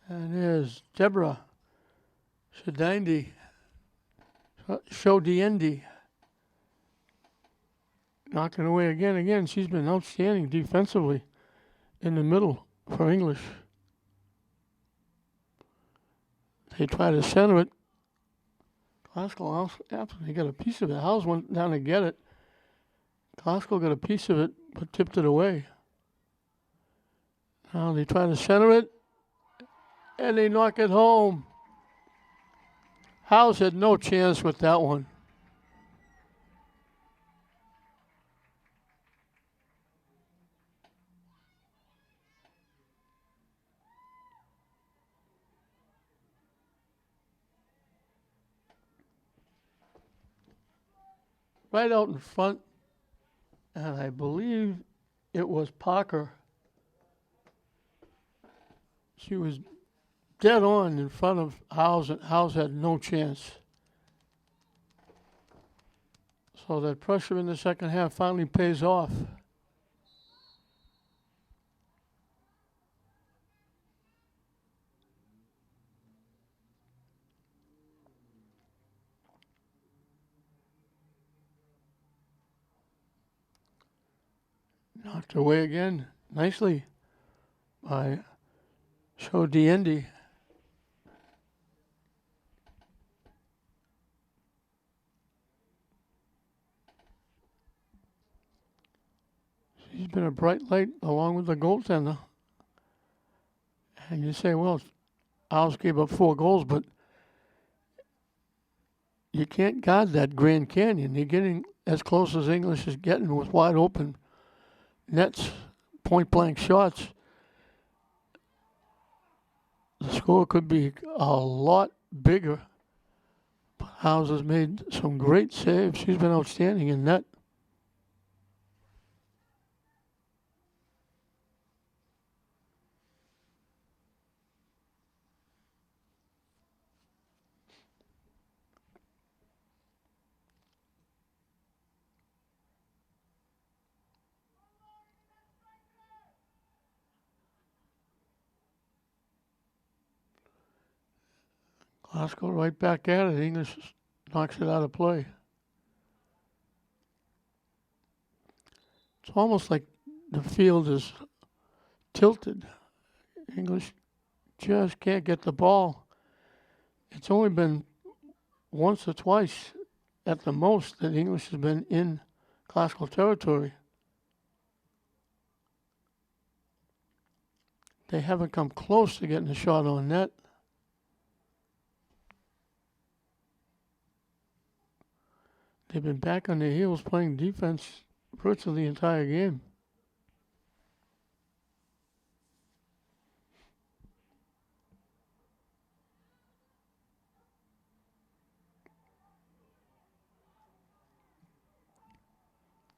And there's Deborah Shadiendi. Knocking away again. Again, she's been outstanding defensively in the middle for English. They try to center it. Glasgow absolutely got a piece of it. Howes went down to get it. Glasgow got a piece of it, but tipped it away. Now they try to center it, and they knock it home. Howes had no chance with that one. Right out in front, and I believe it was Parker. She was dead on in front of Howes, and Howes had no chance. So that pressure in the second half finally pays off. Knocked away again nicely by Show Diendy. She's been a bright light along with the goaltender. And you say, well, Owls gave up 4 goals, but you can't guard that Grand Canyon. You're getting as close as English is getting with wide open nets, point blank shots. The score could be a lot bigger. But Howes has made some great saves. She's been outstanding in net. Glasgow right back at it. English knocks it out of play. It's almost like the field is tilted. English just can't get the ball. It's only been once or twice at the most that English has been in Glasgow territory. They haven't come close to getting a shot on net. They've been back on their heels playing defense virtually the entire game.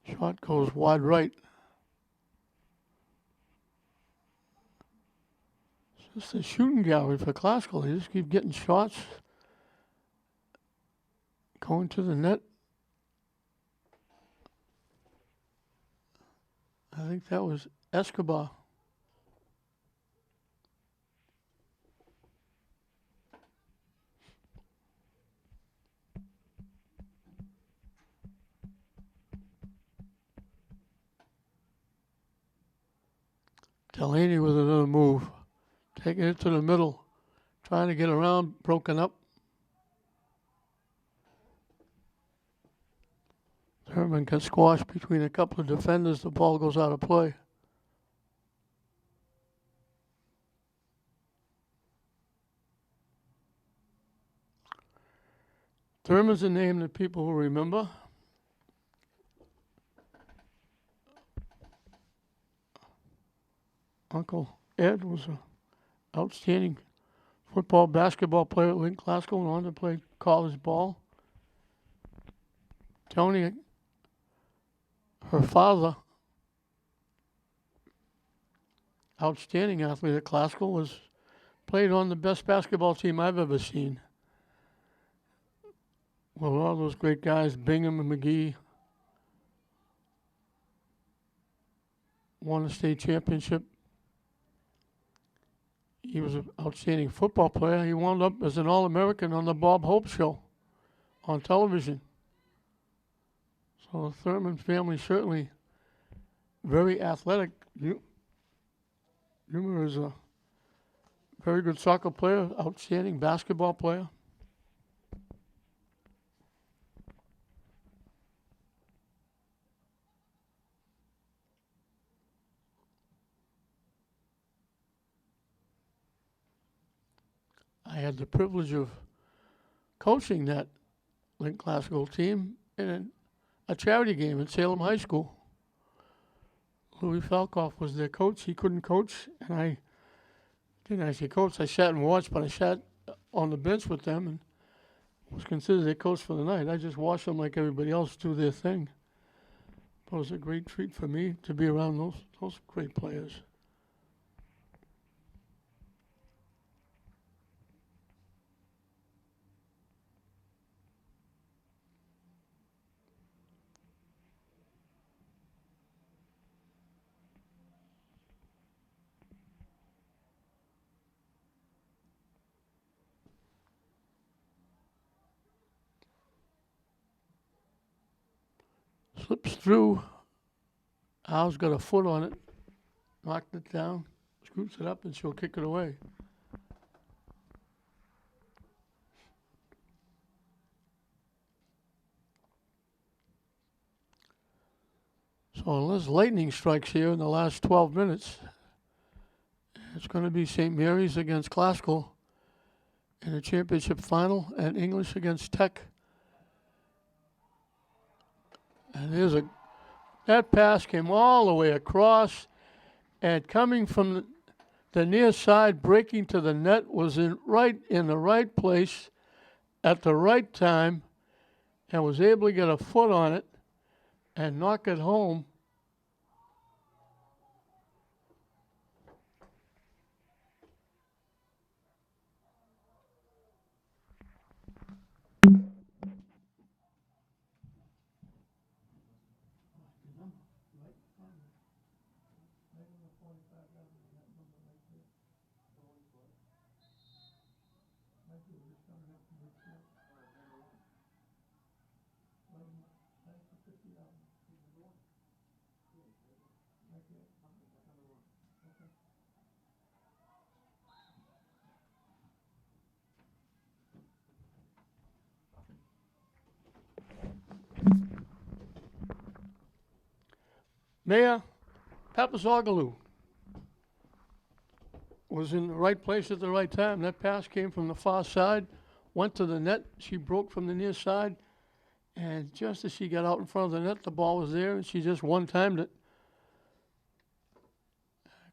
Shot goes wide right. It's just a shooting gallery for Glasgow. They just keep getting shots going to the net. I think that was Escobar. Delaney with another move. Taking it to the middle. Trying to get around, broken up. Thurman gets squashed between a couple of defenders. The ball goes out of play. Thurman's a name that people will remember. Uncle Ed was an outstanding football, basketball player at Lynn Glasgow and wanted to play college ball. Tony, her father, outstanding athlete at Glasgow, was played on the best basketball team I've ever seen. With all those great guys, Bingham and McGee, won a state championship. He was an outstanding football player. He wound up as an All-American on the Bob Hope Show on television. So the Thurman family certainly very athletic. Humor is a very good soccer player, outstanding basketball player. I had the privilege of coaching that Lynn Classical team in a charity game at Salem High School. Louis Falkoff was their coach. He couldn't coach, and I didn't actually coach. I sat and watched, but I sat on the bench with them and was considered their coach for the night. I just watched them like everybody else do their thing. But it was a great treat for me to be around those great players. Slips through. Al's got a foot on it, knocked it down, scoops it up, and she'll kick it away. So unless lightning strikes here in the last 12 minutes, it's going to be St. Mary's against Classical in the championship final, and English against Tech. And that pass came all the way across, and coming from the near side, breaking to the net, was in the right place at the right time, and was able to get a foot on it and knock it home. Mayor Papazoglou was in the right place at the right time. That pass came from the far side, went to the net. She broke from the near side, and just as she got out in front of the net, the ball was there, and she just one-timed it.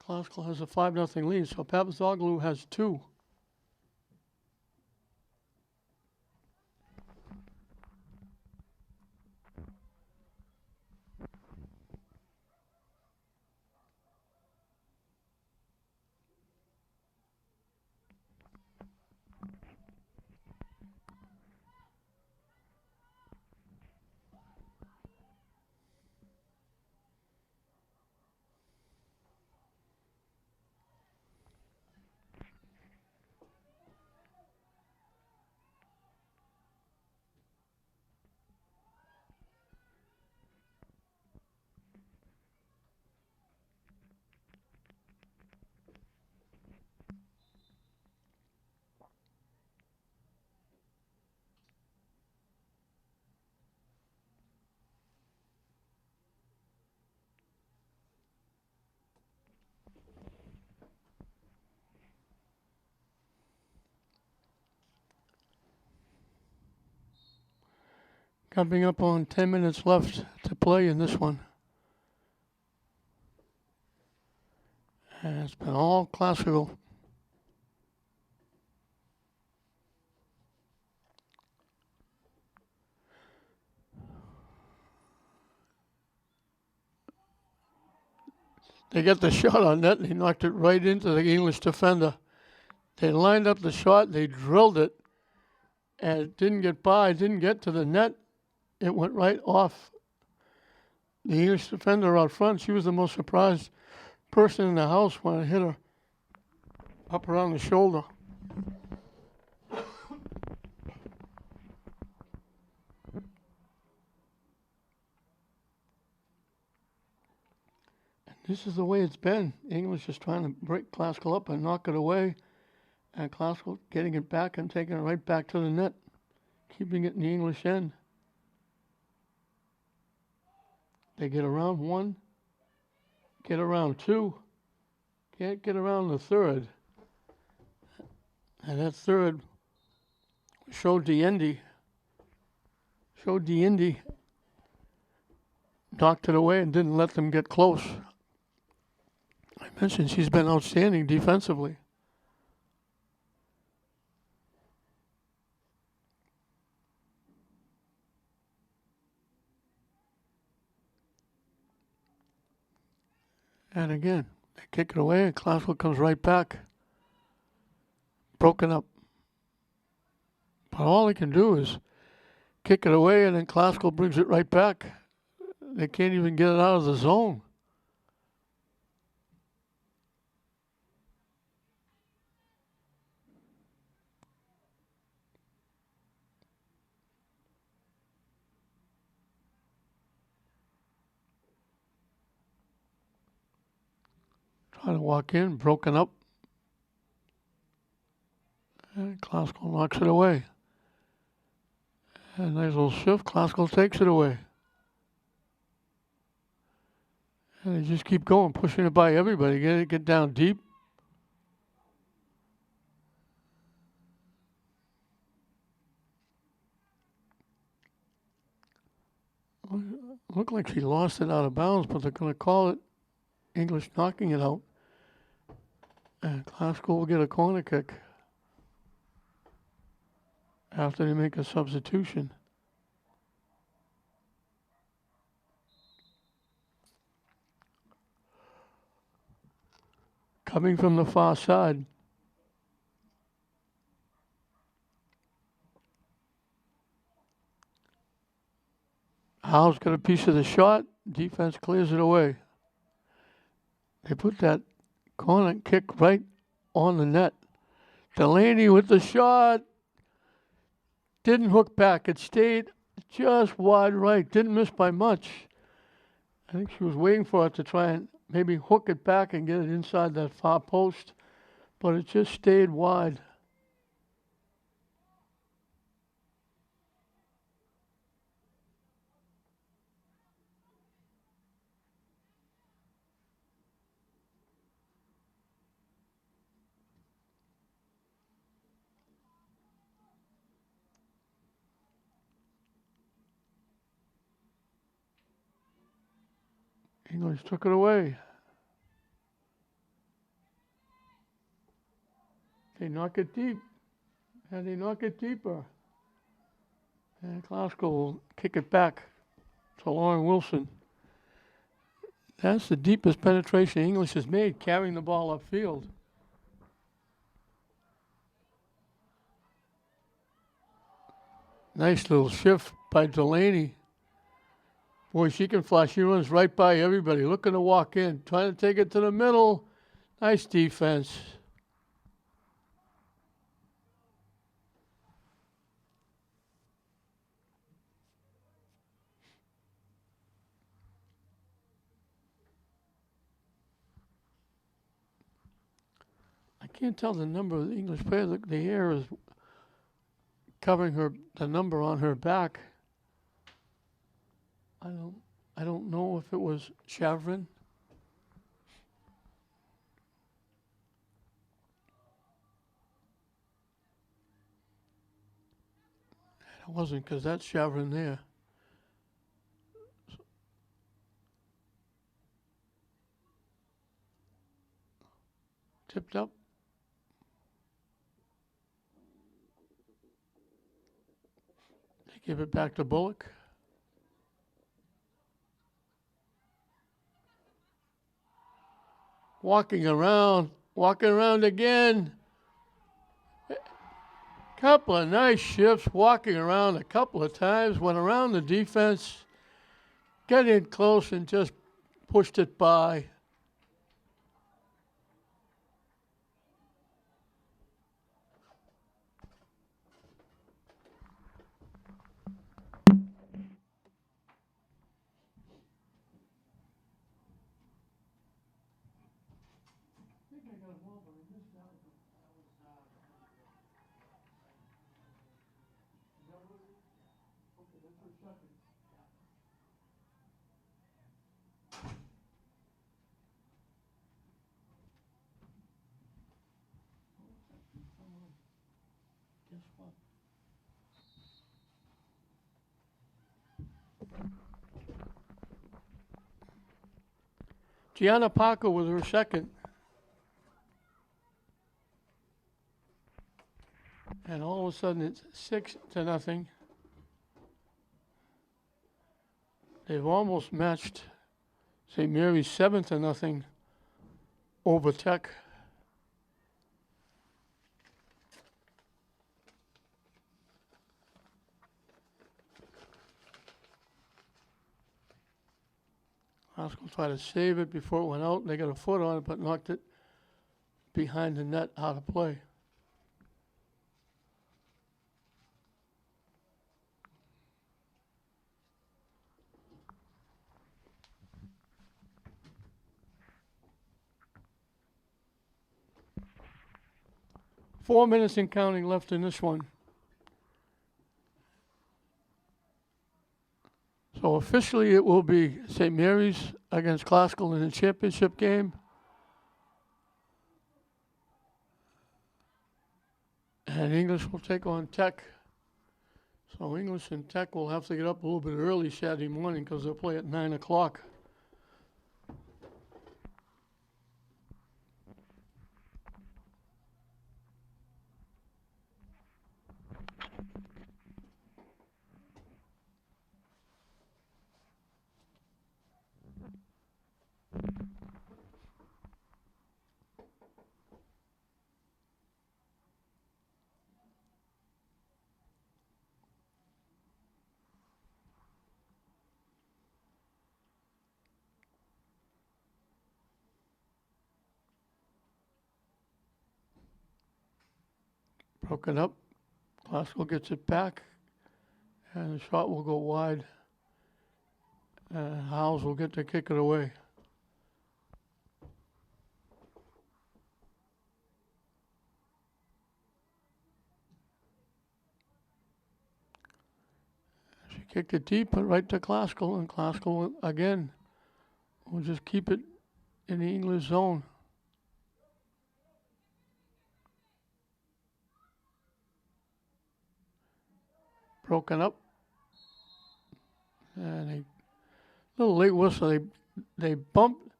Classical has a 5-0 lead, so Papazoglou has 2. Coming up on 10 minutes left to play in this one. And it's been all Classical. They got the shot on net, and he knocked it right into the English defender. They lined up the shot, they drilled it, and it didn't get by, didn't get to the net. It went right off the English defender out front. She was the most surprised person in the house when it hit her up around the shoulder. And this is the way it's been. English is trying to break Classical up and knock it away, and Classical getting it back and taking it right back to the net, keeping it in the English end. They get around 1, get around 2, can't get around the third. And that third, showed the Indy knocked it away and didn't let them get close. I mentioned she's been outstanding defensively. And again, they kick it away and Classical comes right back. Broken up. But all they can do is kick it away and then Classical brings it right back. They can't even get it out of the zone. Trying to walk in, broken up. And Classical knocks it away. And nice little shift, Classical takes it away. And they just keep going, pushing it by everybody, get down deep. Looked like she lost it out of bounds, but they're going to call it English knocking it out. And Classical will get a corner kick after they make a substitution. Coming from the far side. Howe's got a piece of the shot. Defense clears it away. They put that corner kick right on the net. Delaney with the shot. Didn't hook back. It stayed just wide right. Didn't miss by much. I think she was waiting for it to try and maybe hook it back and get it inside that far post. But it just stayed wide. English took it away. They knock it deep. And they knock it deeper. And Classical will kick it back to Lauren Wilson. That's the deepest penetration English has made, carrying the ball upfield. Nice little shift by Delaney. Boy, she can fly. She runs right by everybody, looking to walk in, trying to take it to the middle. Nice defense. I can't tell the number of the English player. The hair is covering the number on her back. I don't know if it was Chavrin. It wasn't, because that's Chavrin there. Tipped up. They give it back to Bullock. Walking around again. Couple of nice shifts, walking around a couple of times, went around the defense, got in close and just pushed it by. Guess what? Gianna Parker with her second. And all of a sudden it's 6-0. They've almost matched St. Mary's 7-0 over Tech. Haskell tried to save it before it went out. They got a foot on it, but knocked it behind the net out of play. Four minutes and counting left in this one. So officially it will be St. Mary's against Classical in the championship game. And English will take on Tech. So English and Tech will have to get up a little bit early Saturday morning because they'll play at 9 o'clock. Broken up. Classical gets it back. And the shot will go wide. Howes will get to kick it away. She kicked it deep, but right to Classical, and Classical again will just keep it in the English zone. Broken up. And a little late whistle. They bumped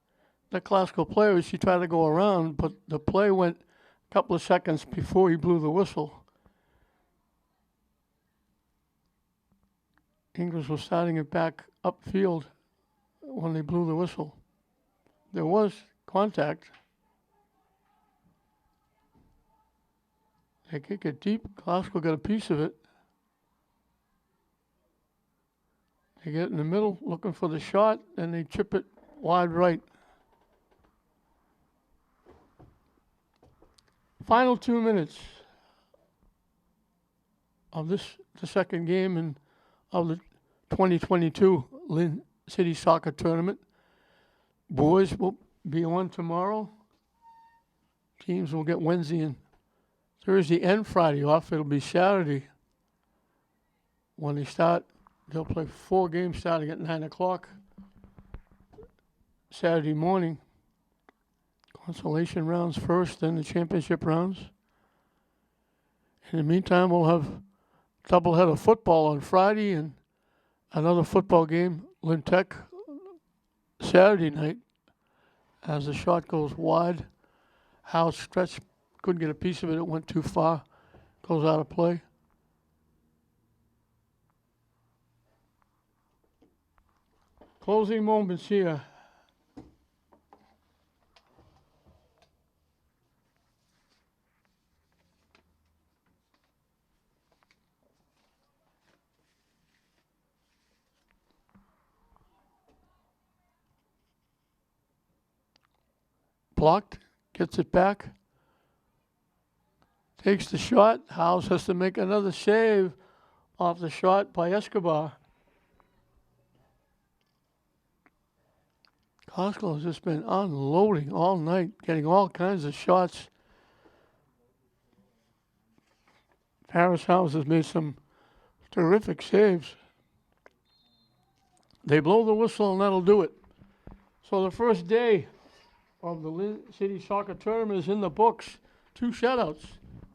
the Classical player as she tried to go around, but the play went a couple of seconds before he blew the whistle. English was starting it back upfield when they blew the whistle. There was contact. They kick it deep. Classical got a piece of it. They get in the middle looking for the shot, and they chip it wide right. Final 2 minutes of the second game and of the 2022 Lynn City Soccer Tournament. Boys will be on tomorrow. Teams will get Wednesday and Thursday and Friday off. It'll be Saturday when they start. They'll play 4 games starting at 9 o'clock Saturday morning. Consolation rounds first, then the championship rounds. In the meantime, we'll have a doubleheader of football on Friday and another football game, Lynn Tech, Saturday night. As the shot goes wide, Howe stretched, couldn't get a piece of it. It went too far, goes out of play. Closing moments here. Blocked, gets it back, takes the shot. Howes has to make another save off the shot by Escobar. Classical has just been unloading all night, getting all kinds of shots. Paris House has made some terrific saves. They blow the whistle and that'll do it. So the first day of the Lynn City Soccer Tournament is in the books. 2 shutouts.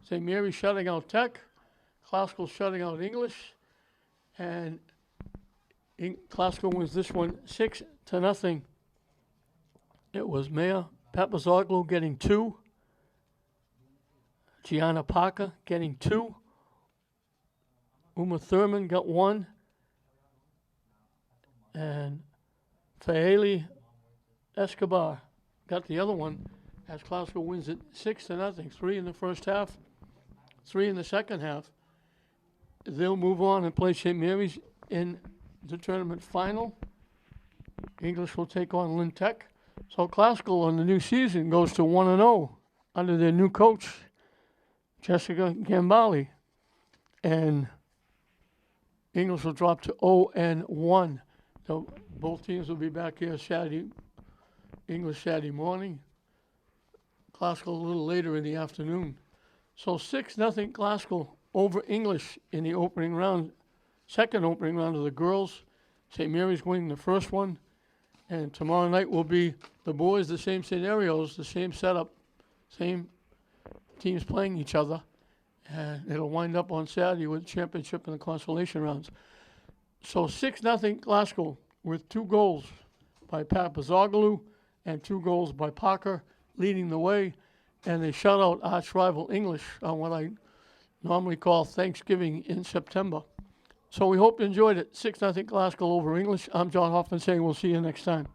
St. Mary's shutting out Tech, Classical shutting out English, and Classical wins this one 6-0. It was Mayor Papazoglu getting 2, Gianna Parker getting 2, Uma Thurman got 1, and Faeli Escobar got the other one as Glasgow wins it 6-0. 3 in the first half, 3 in the second half. They'll move on and play St. Mary's in the tournament final. English will take on Lynn Tech. So Glasgow on the new season goes to 1-0 under their new coach, Jessica Gambali. And English will drop to 0-1. So both teams will be back here Saturday, English Saturday morning. Glasgow a little later in the afternoon. So 6-0 Glasgow over English in the opening round, second opening round of the girls. St. Mary's winning the first one. And tomorrow night will be the boys, the same scenarios, the same setup, same teams playing each other. And it'll wind up on Saturday with championship and the consolation rounds. So 6-0 Glasgow with 2 goals by Papazoglu and 2 goals by Parker leading the way. And they shut out arch rival English on what I normally call Thanksgiving in September. So we hope you enjoyed it. 6-0 Glasgow over English. I'm John Hoffman saying we'll see you next time.